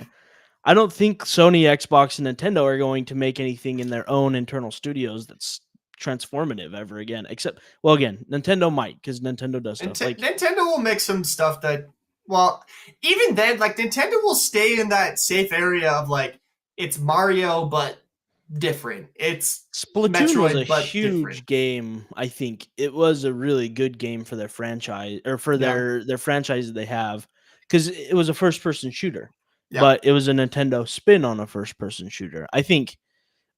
I don't think Sony, Xbox, and Nintendo are going to make anything in their own internal studios that's transformative ever again. Except, well, again, Nintendo might, because Nintendo does stuff. Nintendo will make some stuff that Well, even then, like Nintendo will stay in that safe area of like it's Mario but different. It's Splatoon was a Metroid but different. huge game. I think it was a really good game for their franchise or for Yeah, their franchise that they have because it was a first person shooter, yeah. but it was a Nintendo spin on a first person shooter. I think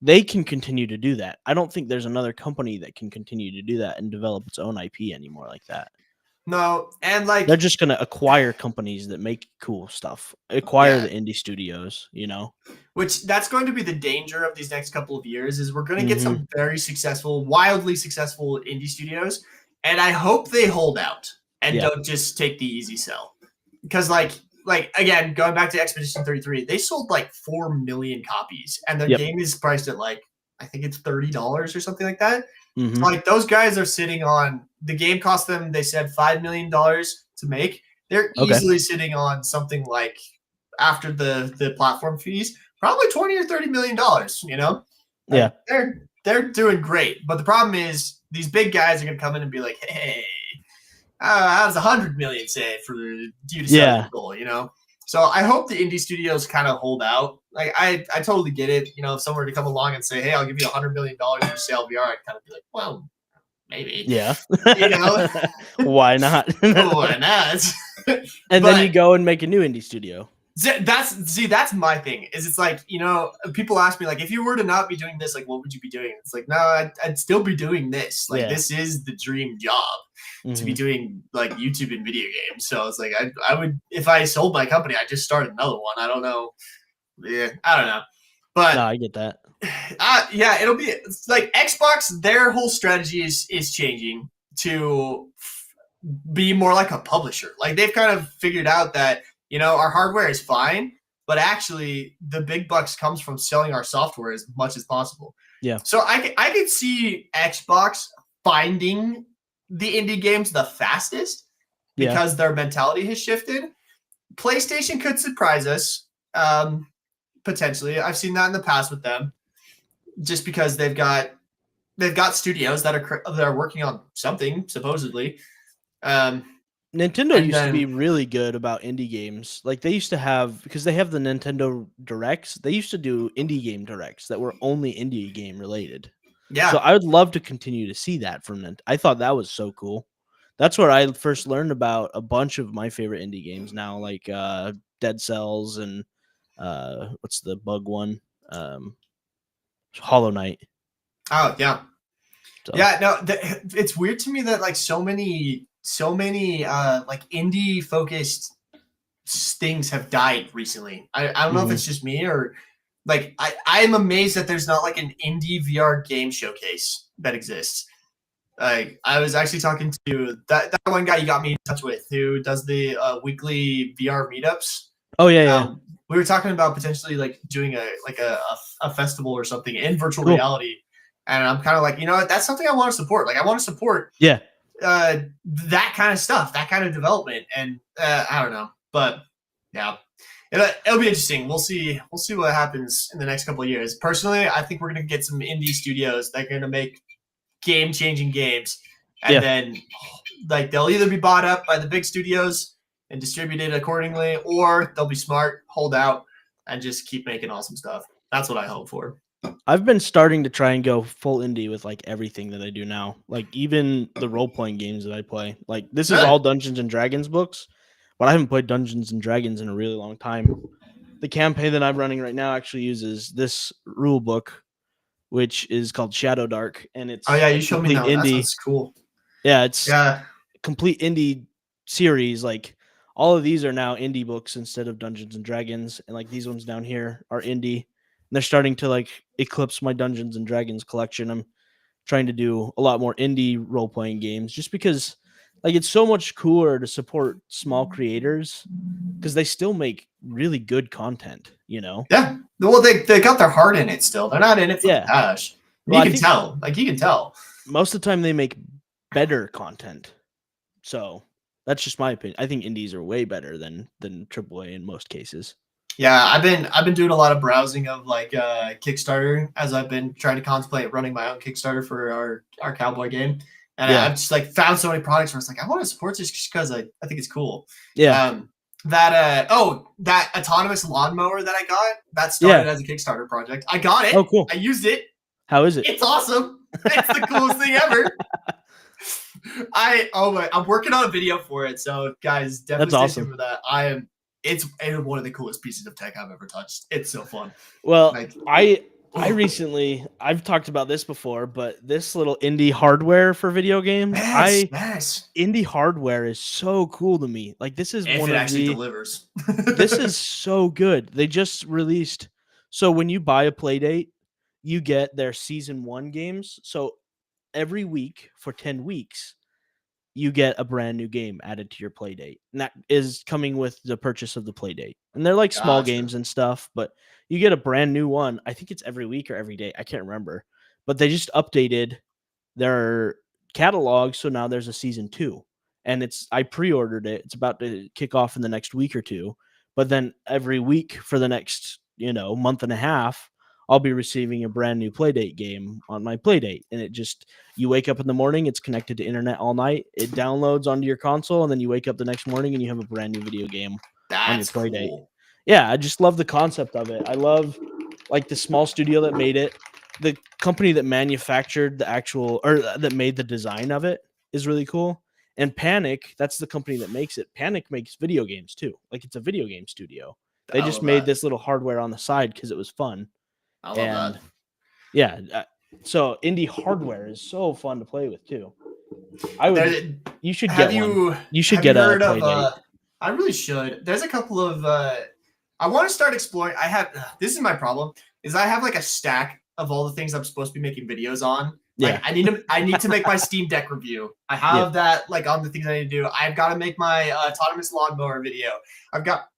they can continue to do that. I don't think there's another company that can continue to do that and develop its own IP anymore like that. No, and They're like just gonna acquire companies that make cool stuff, acquire yeah, the indie studios, you know. which that's going to be the danger of these next couple of years is we're going to get Hmm. some very successful, wildly successful indie studios, and I hope they hold out and Yeah. don't just take the easy sell. Because like again, going back to Expedition 33, they sold like 4 million copies, and their Yep. game is priced at like I think it's $30 or something like that. Hmm. So like those guys are sitting on the game cost them, they said $5 million to make. They're Okay. easily sitting on something like after the platform fees, probably 20 or $30 million. You know, Yeah. they're doing great, but the problem is these big guys are gonna come in and be like, hey, how does 100 million say for you to sell Yeah. your goal? You know. So I hope the indie studios kind of hold out. Like I totally get it. You know, if someone were to come along and say, "Hey, I'll give you $100 million for sale VR," I'd kind of be like, "Well, maybe." Yeah. You know, Why not? why not? And then you But go and make a new indie studio. that's my thing. Is it's like people ask me like, if you were to not be doing this, like, what would you be doing? It's like, no, I'd still be doing this. Like, Yeah. this is the dream job. To be doing like YouTube and video games. So it's like I would if I sold my company, I'd just start another one. I don't know. Yeah, I don't know. But No, I get that. yeah, it'll be it's like Xbox, their whole strategy is changing to be more like a publisher. Like they've kind of figured out that, our hardware is fine, but actually the big bucks comes from selling our software as much as possible. Yeah. So I could see Xbox finding the indie games the fastest because their mentality has shifted. PlayStation could surprise us, potentially. I've seen that in the past with them, just because they've got studios that are working on something supposedly. Nintendo And used to be then really good about indie games. Like they used to have because they have the Nintendo Directs. They used to do indie game directs that were only indie game related. yeah, So I would love to continue to see that from Nintendo. I thought that was so cool. That's where I first learned about a bunch of my favorite indie games now, like Dead Cells and what's the bug one? Hollow Knight. oh yeah, So yeah. No, it's weird to me that like so many like indie focused things have died recently. I don't know if it's just me or like I'm amazed that there's not like an indie VR game showcase that exists. Like I was actually talking to that one guy you got me in touch with who does the weekly VR meetups. oh yeah. We were talking about potentially like doing a festival or something in virtual Cool. reality, and I'm kind of like, that's something I want to support. Like I want to support Yeah. that kind of stuff, that kind of development, and I don't know, but yeah, it'll be interesting. We'll see what happens in the next couple of years. Personally, I think we're gonna get some indie studios that are gonna make game-changing games, and then like they'll either be bought up by the big studios and distributed accordingly, or they'll be smart, hold out, and just keep making awesome stuff. That's what I hope for. I've been starting to try and go full indie with like everything that I do now. Like even the role playing games that I play. Like this is all Dungeons and Dragons books, but I haven't played Dungeons and Dragons in a really long time. The campaign that I'm running right now actually uses this rule book, which is called Shadow Dark, and it's you showed me that. That indie. sounds cool. Yeah, it's complete indie series. Like all of these are now indie books instead of Dungeons and Dragons, and like these ones down here are indie. And they're starting to like eclipse my Dungeons and Dragons collection. I'm trying to do a lot more indie role playing games just because like it's so much cooler to support small creators because they still make really good content, Yeah. Well, they got their heart in it still. They're not in it for the cash. Well, you can tell. Like you can tell. Most of the time they make better content. So that's just my opinion. I think indies are way better than AAA in most cases. Yeah, I've been doing a lot of browsing of like Kickstarter as I've been trying to contemplate running my own Kickstarter for our cowboy game. And I've just like found so many products where it's like I want to support this just because I think it's cool. Yeah. that autonomous lawnmower that I got, that started as a Kickstarter project. I got it. Oh, cool. I used it. How is it? It's awesome. It's the coolest thing ever. I'm working on a video for it, so guys, definitely That's stay awesome. tuned for that. It's one of the coolest pieces of tech I've ever touched. It's so fun. Well, Like, I recently, I've talked about this before, but this little indie hardware for video games, yes. indie hardware is so cool to me. Like, this is If one it of actually the, delivers. this is so good. They just released, so when you buy a Playdate, you get their season 1 games. So every week for 10 weeks, you get a brand new game added to your Playdate. And that is coming with the purchase of the Playdate. And they're like small games and stuff, but you get a brand new one. I think it's every week or every day. I can't remember. But they just updated their catalog, so now there's a season 2. And I pre-ordered it. It's about to kick off in the next week or two. But then every week for the next, month and a half, I'll be receiving a brand new Playdate game on my Playdate. And it just, you wake up in the morning, it's connected to internet all night. It downloads onto your console, and then you wake up the next morning and you have a brand new video game on your Playdate. Cool. Yeah, I just love the concept of it. I love like the small studio that made it. The company that manufactured the actual, or that made the design of it, is really cool. And Panic, that's the company that makes it. Panic makes video games too. Like, it's a video game studio. They just made this little hardware on the side because it was fun. I love that. Yeah, so indie hardware is so fun to play with too. You should get one. You should get a Playdate. I really should. There's a couple of I want to start exploring. This is my problem, is I have like a stack of all the things I'm supposed to be making videos on. Like, Yeah. I need to make my Steam Deck review. I have that like on the things I need to do. I've got to make my autonomous lawnmower video. I've got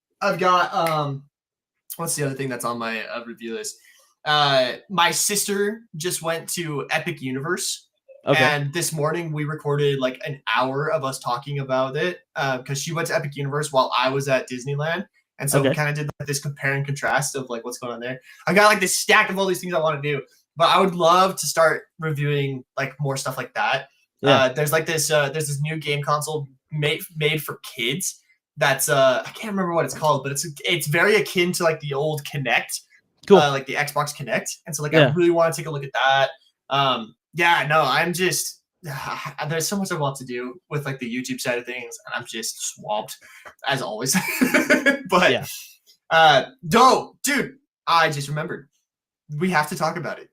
what's the other thing that's on my review list? My sister just went to Epic Universe. Okay. And this morning we recorded like an hour of us talking about it because she went to Epic Universe while I was at Disneyland. And so we kind of did like this compare and contrast of like what's going on there. I got like this stack of all these things I want to do, but I would love to start reviewing like more stuff like that. Yeah. There's this new game console made for kids. That's I can't remember what it's called, but it's very akin to like the old Kinect, cool. Like the Xbox Kinect. And so like I really want to take a look at that. I'm just there's so much I want to do with like the YouTube side of things, and I'm just swamped as always. But dude, I just remembered we have to talk about it.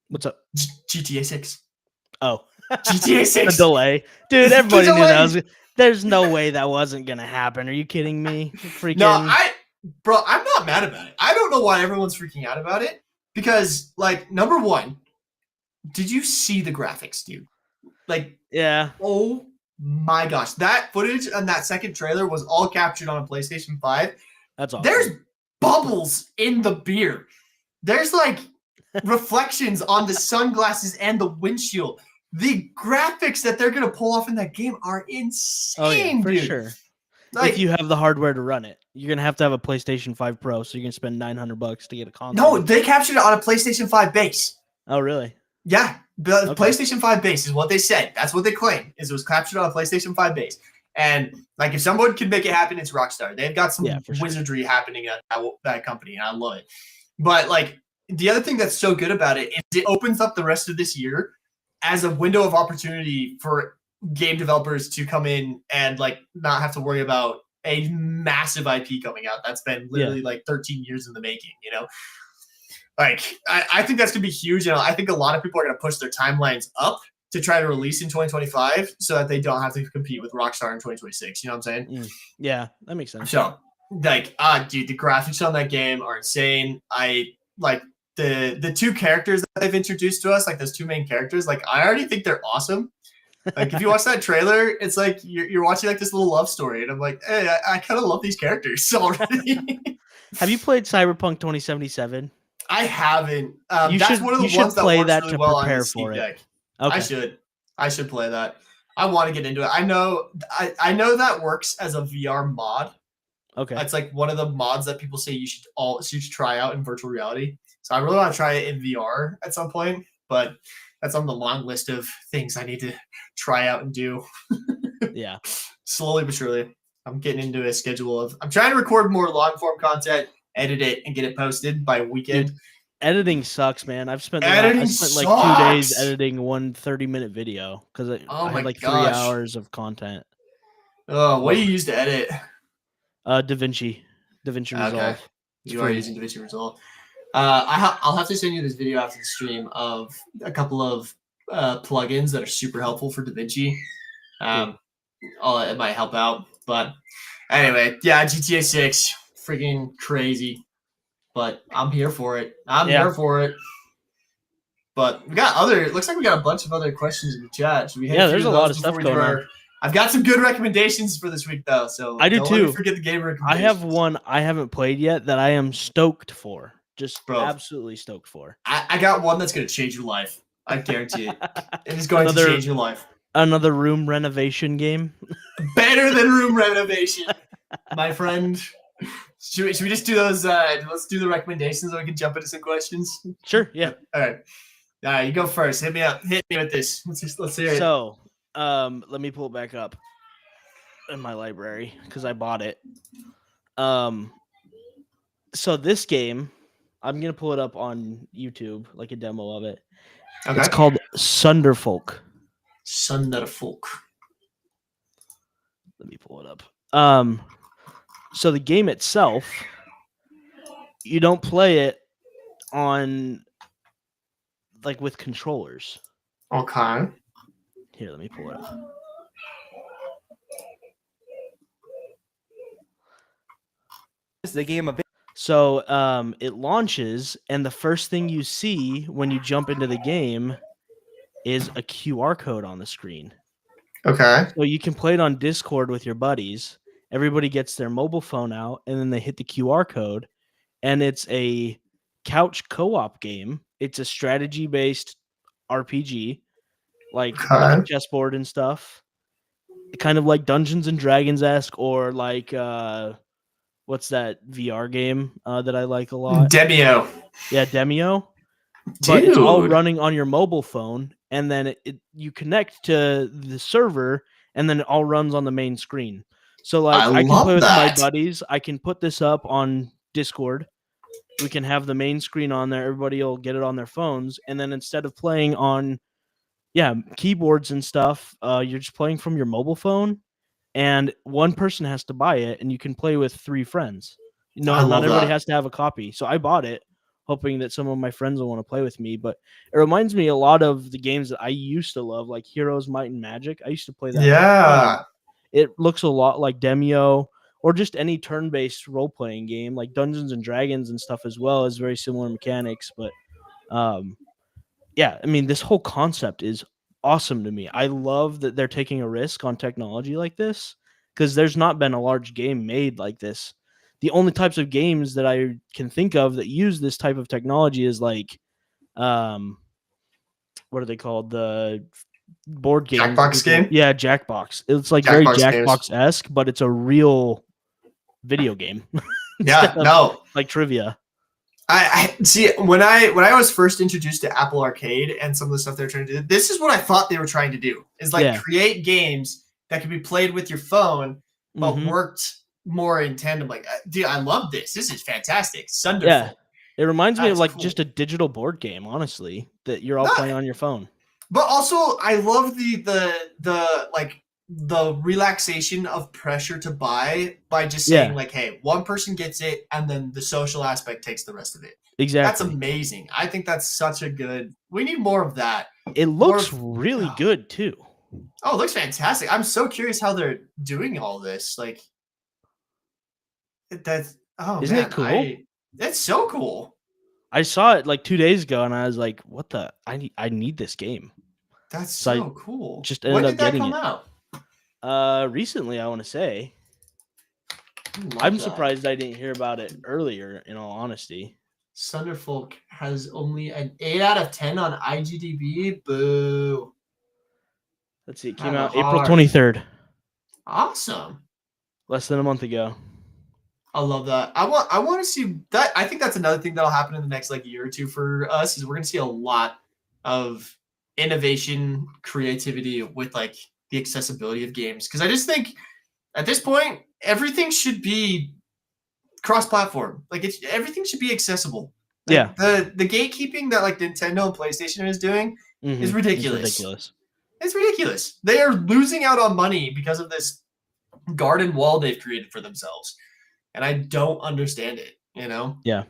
What's up? GTA 6. Oh, GTA 6. The delay, dude. Everybody knew that was. There's no way that wasn't gonna happen. Are you kidding me? Freaking. No, I'm not mad about it. I don't know why everyone's freaking out about it, because like, number one, did you see the graphics, dude? Like, yeah. Oh my gosh, that footage and that second trailer was all captured on a PlayStation 5. That's awesome. There's bubbles in the beer. There's like reflections on the sunglasses and the windshield. The graphics that they're gonna pull off in that game are insane, for dude. Sure. Like, if you have the hardware to run it, you're gonna have a PlayStation 5 Pro, so you're gonna spend $900 to get a console. No, they captured it on a PlayStation 5 base. Oh, really? Yeah, the PlayStation 5 base is what they said. That's what they claim, is it was captured on a PlayStation 5 base. And like, if someone can make it happen, it's Rockstar. They've got some wizardry happening at that company, and I love it. But like, the other thing that's so good about it is it opens up the rest of this year as a window of opportunity for game developers to come in and like not have to worry about a massive IP coming out that's been literally like 13 years in the making, you know? Like, I think that's gonna be huge, and I think a lot of people are gonna push their timelines up to try to release in 2025 so that they don't have to compete with Rockstar in 2026. You know what I'm saying? Yeah, that makes sense. So, like, dude, the graphics on that game are insane. I like the two characters that they've introduced to us, like those two main characters. Like, I already think they're awesome. Like, if you watch that trailer, it's like you're watching like this little love story, and I'm like, hey, I kind of love these characters already. Have you played Cyberpunk 2077? I haven't. That's one of the ones that works really well on the Steam Deck. Okay. I should play that. I want to get into it. I know that works as a VR mod. Okay. It's like one of the mods that people say you should try out in virtual reality. So I really want to try it in VR at some point, but that's on the long list of things I need to try out and do. Yeah. Slowly but surely. I'm getting into a schedule of. I'm trying to record more long form content, edit it, and get it posted by weekend. Dude, editing sucks, man. I spent like 2 days sucks. editing one 30-minute video because I had like 3 hours of content. Oh, what do you use to edit? DaVinci Resolve. You are using DaVinci Resolve. I'll have to send you this video after the stream of a couple of plugins that are super helpful for DaVinci. It might help out, but anyway, yeah, GTA 6, freaking crazy, but I'm here for it. Here for it. But we got it looks like we got a bunch of other questions in the chat. Should we there's a lot of stuff going on. I've got some good recommendations for this week, though. So I do too. Let me forget the game recommendations. I have one I haven't played yet that I am stoked for. Absolutely stoked for. I got one that's going to change your life. I guarantee it. It is going to change your life. Another room renovation game. Better than room renovation, my friend. Should we just do those? Let's do the recommendations so we can jump into some questions. Sure. Yeah. All right. You go first. Hit me up. Hit me with this. Let's hear it. So, let me pull it back up in my library because I bought it. So this game, I'm gonna pull it up on YouTube, like a demo of it. Okay. It's called Sunderfolk. Sunderfolk. Let me pull it up. So the game itself, you don't play it on like with controllers. Okay. Here, let me pull it up. This is the game of. So it launches, and the first thing you see when you jump into the game is a QR code on the screen. Okay. So you can play it on Discord with your buddies. Everybody gets their mobile phone out, and then they hit the QR code, and it's a couch co-op game. It's a strategy-based RPG, like chessboard and stuff. Kind of like Dungeons and Dragons-esque, or like what's that VR game that I like a lot? Demio. Yeah, Demio. But it's all running on your mobile phone, and then you connect to the server, and then it all runs on the main screen. So like I can play with my buddies. I can put this up on Discord. We can have the main screen on there. Everybody will get it on their phones, and then instead of playing on keyboards and stuff, you're just playing from your mobile phone, and one person has to buy it, and you can play with 3 friends. Not everybody has to have a copy. So I bought it, hoping that some of my friends will want to play with me. But it reminds me a lot of the games that I used to love, like Heroes, Might, and Magic. I used to play that. Yeah. It looks a lot like Demio, or just any turn-based role-playing game, like Dungeons and Dragons and stuff as well, is very similar mechanics. But I mean, this whole concept is awesome to me. I love that they're taking a risk on technology like this, because there's not been a large game made like this. The only types of games that I can think of that use this type of technology is like, what are they called? The board games. Jackbox game? Yeah, Jackbox. It's like very Jackbox-esque, but it's a real video game. Like trivia. I see when I was first introduced to Apple Arcade and some of the stuff they're trying to do, this is what I thought they were trying to do, is like create games that could be played with your phone but worked more in tandem. Like, dude, I love this. This is fantastic. Sunderfolk. Yeah, it reminds me of like just a digital board game, honestly, that you're all playing on your phone. But also, I love the relaxation of pressure to buy by just saying like, hey, one person gets it, and then the social aspect takes the rest of it. Exactly. That's amazing. I think that's such a good. We need more of that. It looks really good too. Oh, it looks fantastic. I'm so curious how they're doing all this. Like, isn't it cool? That's so cool. I saw it like 2 days ago, and I was like, "What the? I need this game." That's so cool. Just ended up getting it. Out? Recently, I want to say. I'm surprised I didn't hear about it earlier. In all honesty, Sunderfolk has only an 8 out of 10 on IGDB. Boo. Let's see. It came out April 23rd. Awesome. Less than a month ago. I love that. I want to see that. I think that's another thing that'll happen in the next year or two for us, is we're going to see a lot of innovation, creativity with the accessibility of games. Because I just think at this point, everything should be cross-platform. Like everything should be accessible. Like, Yeah. The gatekeeping that like Nintendo and PlayStation is doing is Mhm. ridiculous. It's ridiculous. It's ridiculous. They are losing out on money because of this garden wall they've created for themselves. And I don't understand it, you know? Yeah.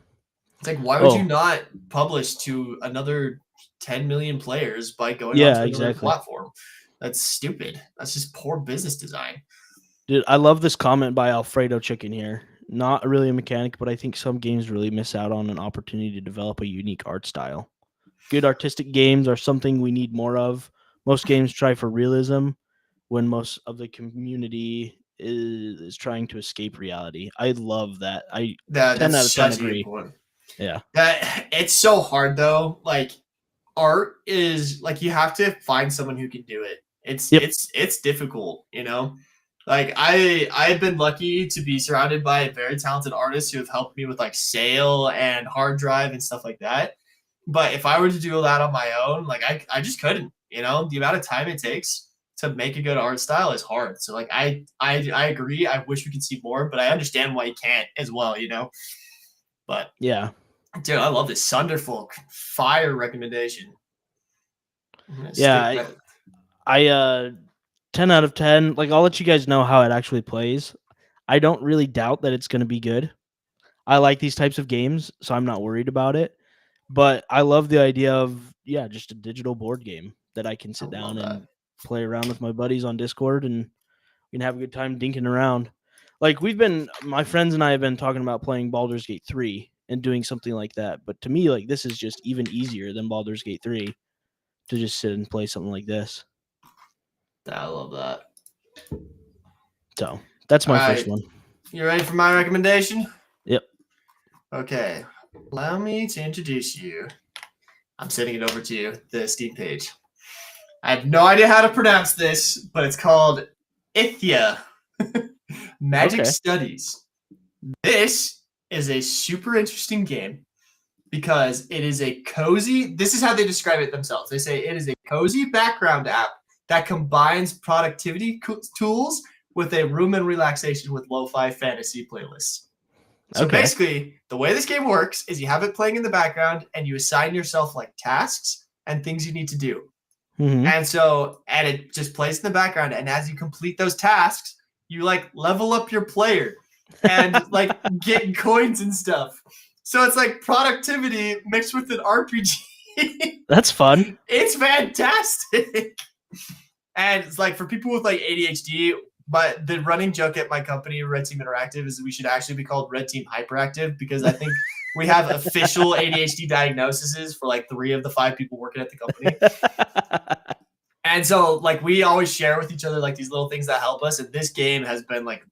It's like, why would you Oh. not publish to another 10 million players by going Yeah, onto another exactly. platform? That's stupid. That's just poor business design. Dude, I love this comment by Alfredo Chicken here. Not really a mechanic, but I think some games really miss out on an opportunity to develop a unique art style. Good artistic games are something we need more of. Most games try for realism when most of the community is trying to escape reality. I love that. I 10 That's out of 10 such a good agree. point. Yeah. It's so hard though. Like, art is like, you have to find someone who can do it. It's difficult, you know? Like, I've been lucky to be surrounded by very talented artists who have helped me with like Sail and Hard Drive and stuff like that. But if I were to do that on my own, like I just couldn't, you know? The amount of time it takes to make a good art style is hard. So like I agree. I wish we could see more, but I understand why you can't as well, you know? But Yeah. dude, I love this Sunderfolk fire recommendation. Yeah, I 10 out of 10. Like, I'll let you guys know how it actually plays. I don't really doubt that it's going to be good. I like these types of games, so I'm not worried about it. But I love the idea of, just a digital board game that I can sit down and play around with my buddies on Discord, and we can have a good time dinking around. Like, my friends and I have been talking about playing Baldur's Gate 3 and doing something like that. But to me, like, this is just even easier than Baldur's Gate 3 to just sit and play something like this. I love that. So that's my first one. You ready for my recommendation? Yep. Okay. Allow me to introduce you. I'm sending it over to you, the Steam page. I have no idea how to pronounce this, but it's called Ithia Magic Studies. This is a super interesting game because it is a cozy, this is how they describe it themselves. They say it is a cozy background app that combines productivity tools with a room and relaxation with lo-fi fantasy playlists. So basically, the way this game works is you have it playing in the background and you assign yourself like tasks and things you need to do. Mm-hmm. And it just plays in the background. And as you complete those tasks, you like level up your player and like get coins and stuff. So it's like productivity mixed with an RPG. That's fun. It's fantastic. And it's like for people with like ADHD, but the running joke at my company, Red Team Interactive, is that we should actually be called Red Team Hyperactive because I think we have official ADHD diagnoses for like 3 of the 5 people working at the company. And so like we always share with each other like these little things that help us. And this game has been like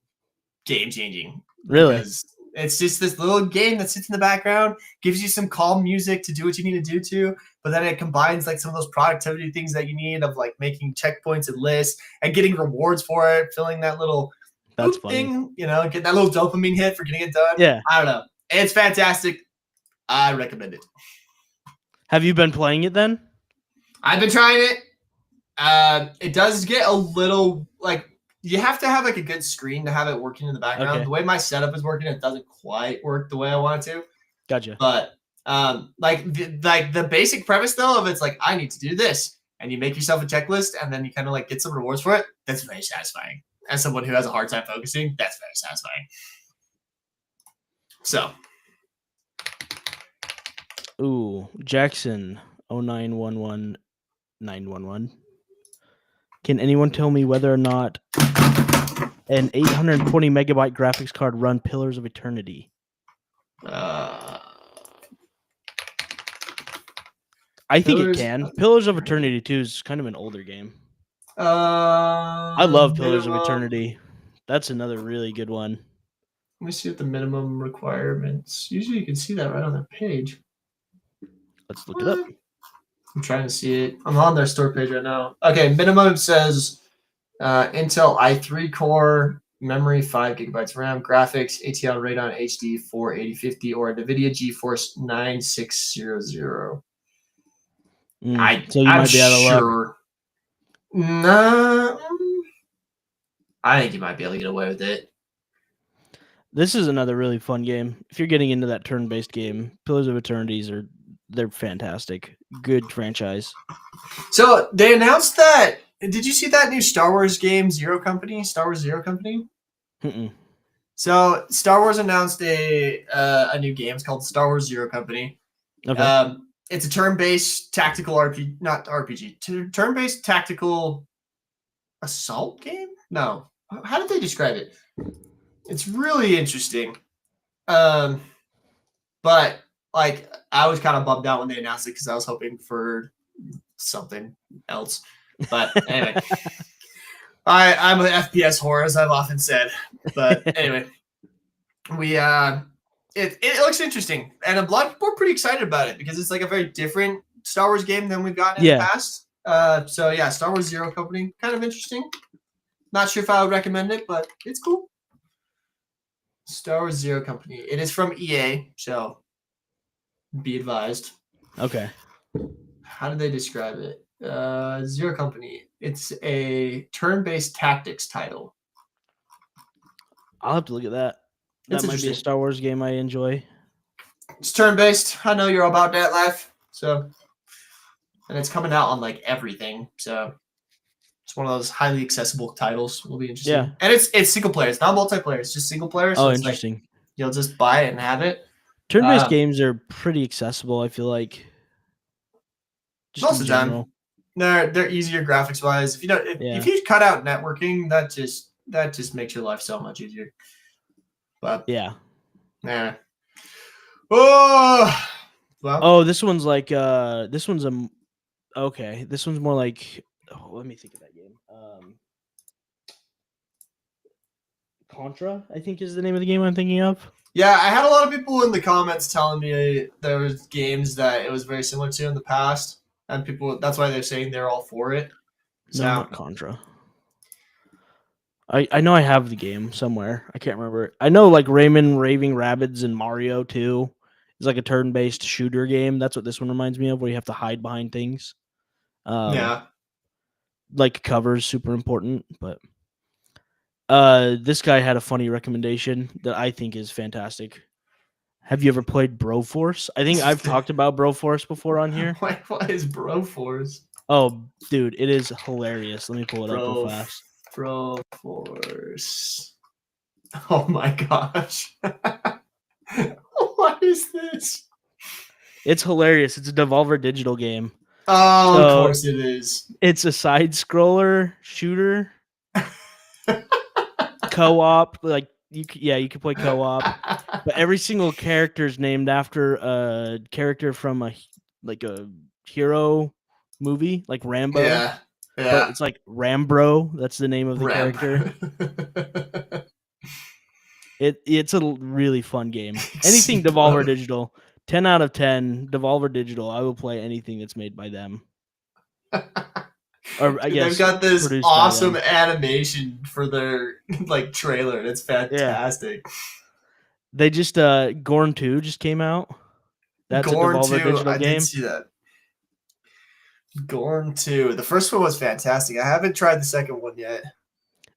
game changing. Really? Because it's just this little game that sits in the background, gives you some calm music to do what you need to do to, but then it combines like some of those productivity things that you need of like making checkpoints and lists and getting rewards for it, filling that little thing, you know, getting that little dopamine hit for getting it done. Yeah. I don't know. It's fantastic. I recommend it. Have you been playing it then? I've been trying it. It does get a little like, you have to have like a good screen to have it working in the background. Okay. The way my setup is working, it doesn't quite work the way I want it to. Gotcha. But like the basic premise though of it's like I need to do this, and you make yourself a checklist, and then you kind of like get some rewards for it. That's very satisfying. As someone who has a hard time focusing, that's very satisfying. So, Jackson 0911911. Can anyone tell me whether or not an 820 megabyte graphics card run Pillars of Eternity? I think it can. Pillars of Eternity 2 is kind of an older game. I love Pillars of Eternity. That's another really good one. Let me see what the minimum requirements. Usually you can see that right on their page. Let's look it up. I'm trying to see it. I'm on their store page right now. Okay, minimum says Intel i3 core, memory 5 gigabytes RAM, graphics ATL Radeon HD 48050 or a NVIDIA GeForce 9600. So you might be out of luck. Nah, I think you might be able to get away with it. This is another really fun game. If you're getting into that turn-based game, Pillars of Eternities they're fantastic. Good franchise. So they announced that. Did you see that new Star Wars game, Zero Company? Star Wars Zero Company. Mm-mm. So Star Wars announced a new game. It's called Star Wars Zero Company. Okay. It's a turn-based tactical RPG, not RPG, turn-based tactical assault game. No, how did they describe it? It's really interesting. But like, I was kind of bummed out when they announced it because I was hoping for something else. But anyway, I'm an FPS whore, as I've often said. But anyway, it looks interesting, and a lot of people are pretty excited about it because it's like a very different Star Wars game than we've gotten in the past. So yeah, Star Wars Zero Company, kind of interesting. Not sure if I would recommend it, but it's cool. Star Wars Zero Company. It is from EA, so be advised. Okay. How do they describe it? Zero Company. It's a turn-based tactics title. I'll have to look at that. That might be a Star Wars game I enjoy. It's turn-based. I know you're all about that life. So, and it's coming out on like everything. So it's one of those highly accessible titles. Will be interesting. Yeah. And it's single player. It's not multiplayer. It's just single player. So Oh, it's interesting. Like, you'll just buy it and have it. Turn-based games are pretty accessible, I feel like. Just most of the time. They're easier graphics wise. If you don't, if you cut out networking, that just makes your life so much easier. But yeah. Oh, well. This one's like this one's okay. This one's more like let me think of that game. Contra, I think, is the name of the game I'm thinking of. Yeah, I had a lot of people in the comments telling me there was games that it was very similar to in the past, and that's why they're saying they're all for it. So, no, not Contra. I know I have the game somewhere. I can't remember. I know like Rayman Raving Rabbids and Mario 2 is like a turn-based shooter game. That's what this one reminds me of, where you have to hide behind things. Like cover's super important, but this guy had a funny recommendation that I think is fantastic. Have you ever played Broforce? I think I've talked about Broforce before on here. What is Broforce? Oh, dude, it is hilarious. Let me pull it up real fast. Broforce. Oh my gosh. What is this? It's hilarious. It's a Devolver Digital game. Oh, so, of course it is. It's a side-scroller shooter. Co-op, like you can play co-op, but every single character is named after a character from a hero movie, like Rambo. Yeah. But it's like Rambro. That's the name of the character. It's a really fun game. Anything Devolver Digital, 10 out of 10. Devolver Digital, I will play anything that's made by them. Or I guess they've got this awesome animation for their like trailer. It's fantastic. Yeah. They just Gorn 2 just came out. That's Gorn a Devolver 2, Digital I game. did see that. Gorn 2. The first one was fantastic. I haven't tried the second one yet.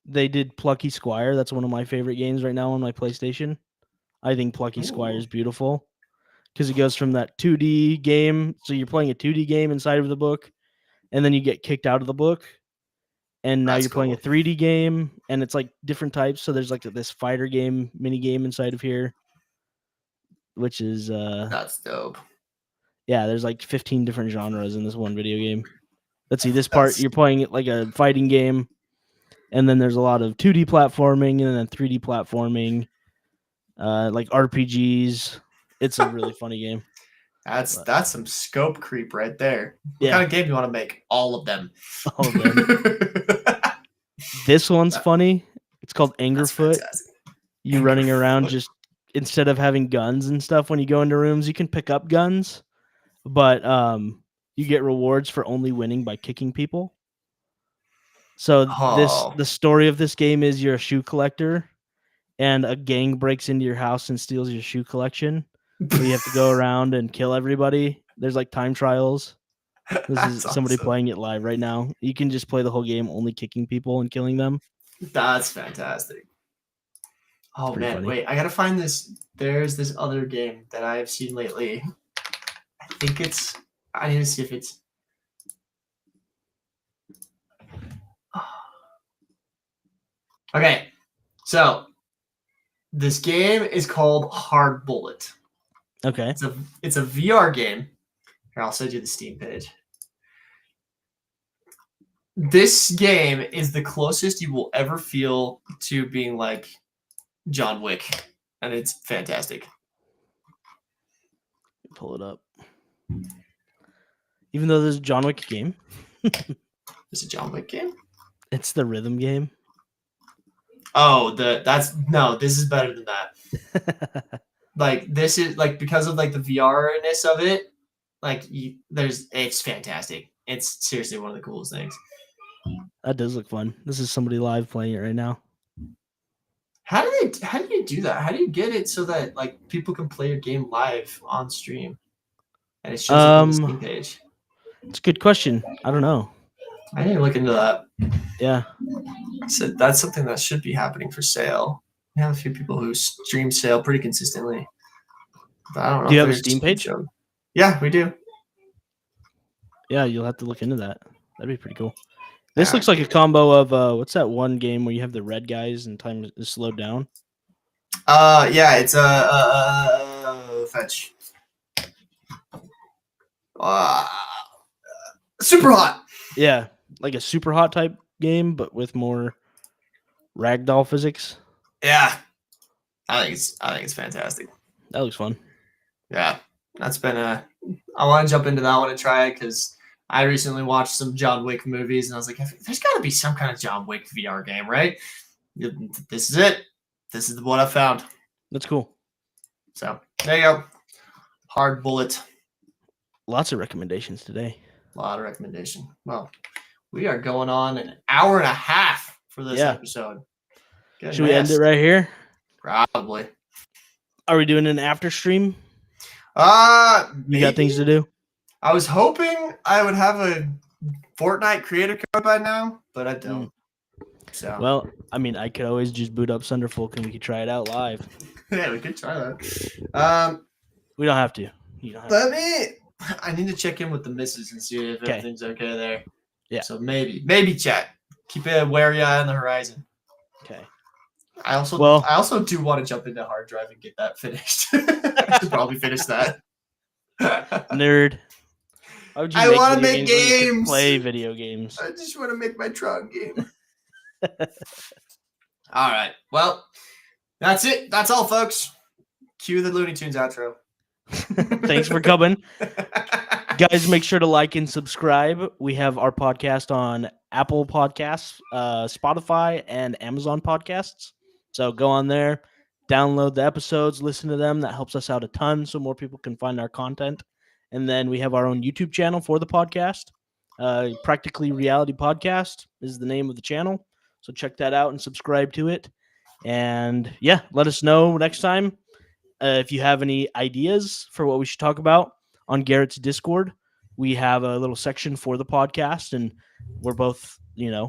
They did Plucky Squire. That's one of my favorite games right now on my PlayStation. I think Plucky Squire is beautiful because it goes from that 2D game. So you're playing a 2D game inside of the book, and then you get kicked out of the book, and now you're playing a 3D game, and it's like different types. So there's like this fighter game mini game inside of here, which is that's dope. Yeah, there's like 15 different genres in this one video game. Let's see, this part you're playing it like a fighting game, and then there's a lot of 2D platforming and then 3D platforming, like RPGs. It's a really funny game. That's some scope creep right there. What kind of game do you want to make? All of them. All of them. This one's funny. It's called Angerfoot. You're running around just instead of having guns and stuff when you go into rooms, you can pick up guns, but you get rewards for only winning by kicking people. So the story of this game is you're a shoe collector, and a gang breaks into your house and steals your shoe collection. So you have to go around and kill everybody. There's like time trials. This is somebody playing it live right now. You can just play the whole game only kicking people and killing them. That's fantastic. Oh pretty man, funny. wait! I gotta find this. There's this other game that I've seen lately. I think it's. I need to see if it's. Okay, so this game is called Hard Bullet. Okay. It's a VR game. Here, I'll send you the Steam page. This game is the closest you will ever feel to being like John Wick, and it's fantastic. Pull it up. Even though there's a John Wick game, Is it John Wick game? it's the rhythm game. Oh, this is better than that. Like this is like because of like the VR-ness of it, like it's fantastic. It's seriously one of the coolest things. That does look fun. This is somebody live playing it right now. How do you do that? How do you get it so that like people can play your game live on stream? And it shows up on the Steam page. It's a good question. I don't know. I need to look into that. Yeah. So that's something that should be happening for sale. We have a few people who stream sale pretty consistently. But I don't know. Do you if have a they're Steam page? Yeah, we do. Yeah, you'll have to look into that. That'd be pretty cool. This looks like a combo of what's that one game where you have the red guys and time is slowed down? Yeah, it's a fetch. Super hot. Yeah, like a super hot type game, but with more ragdoll physics. Yeah, I think it's fantastic. That looks fun. Yeah, that's been I want to jump into that one and try it because I recently watched some John Wick movies and I was like, there's got to be some kind of John Wick VR game, right? This is it. This is what I found. That's cool. So there you go. Hard Bullet. Lots of recommendations today. A lot of recommendation. Well, we are going on an hour and a half for this episode. Goodness. Should we end it right here? Probably. Are we doing an after stream? You got things to do? I was hoping I would have a Fortnite creator code by now, but I don't. So well, I mean, I could always just boot up Sunderfolk and we could try it out live. yeah, we could try that. We don't have to. You don't have to. I need to check in with the missus and see if everything's okay there. Yeah. So maybe chat. Keep a wary eye on the horizon. Okay. I also do want to jump into hard drive and get that finished. I should probably finish that. Nerd. I want to make games. Play video games. I just want to make my Tron game. All right. Well, that's it. That's all, folks. Cue the Looney Tunes outro. Thanks for coming. Guys, make sure to like and subscribe. We have our podcast on Apple Podcasts, Spotify, and Amazon Podcasts. So go on there, download the episodes, listen to them. That helps us out a ton so more people can find our content. And then we have our own YouTube channel for the podcast. Practically Reality Podcast is the name of the channel. So check that out and subscribe to it. And yeah, let us know next time if you have any ideas for what we should talk about on Garett's Discord. We have a little section for the podcast, and we're both,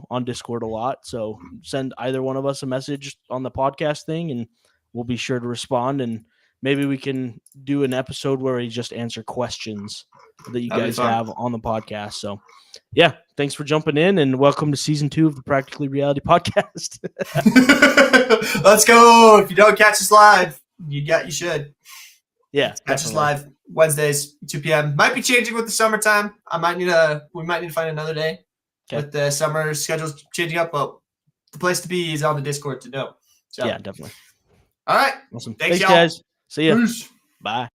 on Discord a lot. So send either one of us a message on the podcast thing, and we'll be sure to respond. And maybe we can do an episode where we just answer questions that you guys have on the podcast. So, yeah, thanks for jumping in, and welcome to season 2 of the Practically Reality Podcast. Let's go! If you don't catch us live, you should. Yeah, catch us live Wednesdays, 2 p.m. Might be changing with the summertime. We might need to find another day with the summer schedules changing up. But the place to be is on the Discord to know. So, yeah, definitely. All right. Awesome. Thanks guys. See ya. Peace. Bye.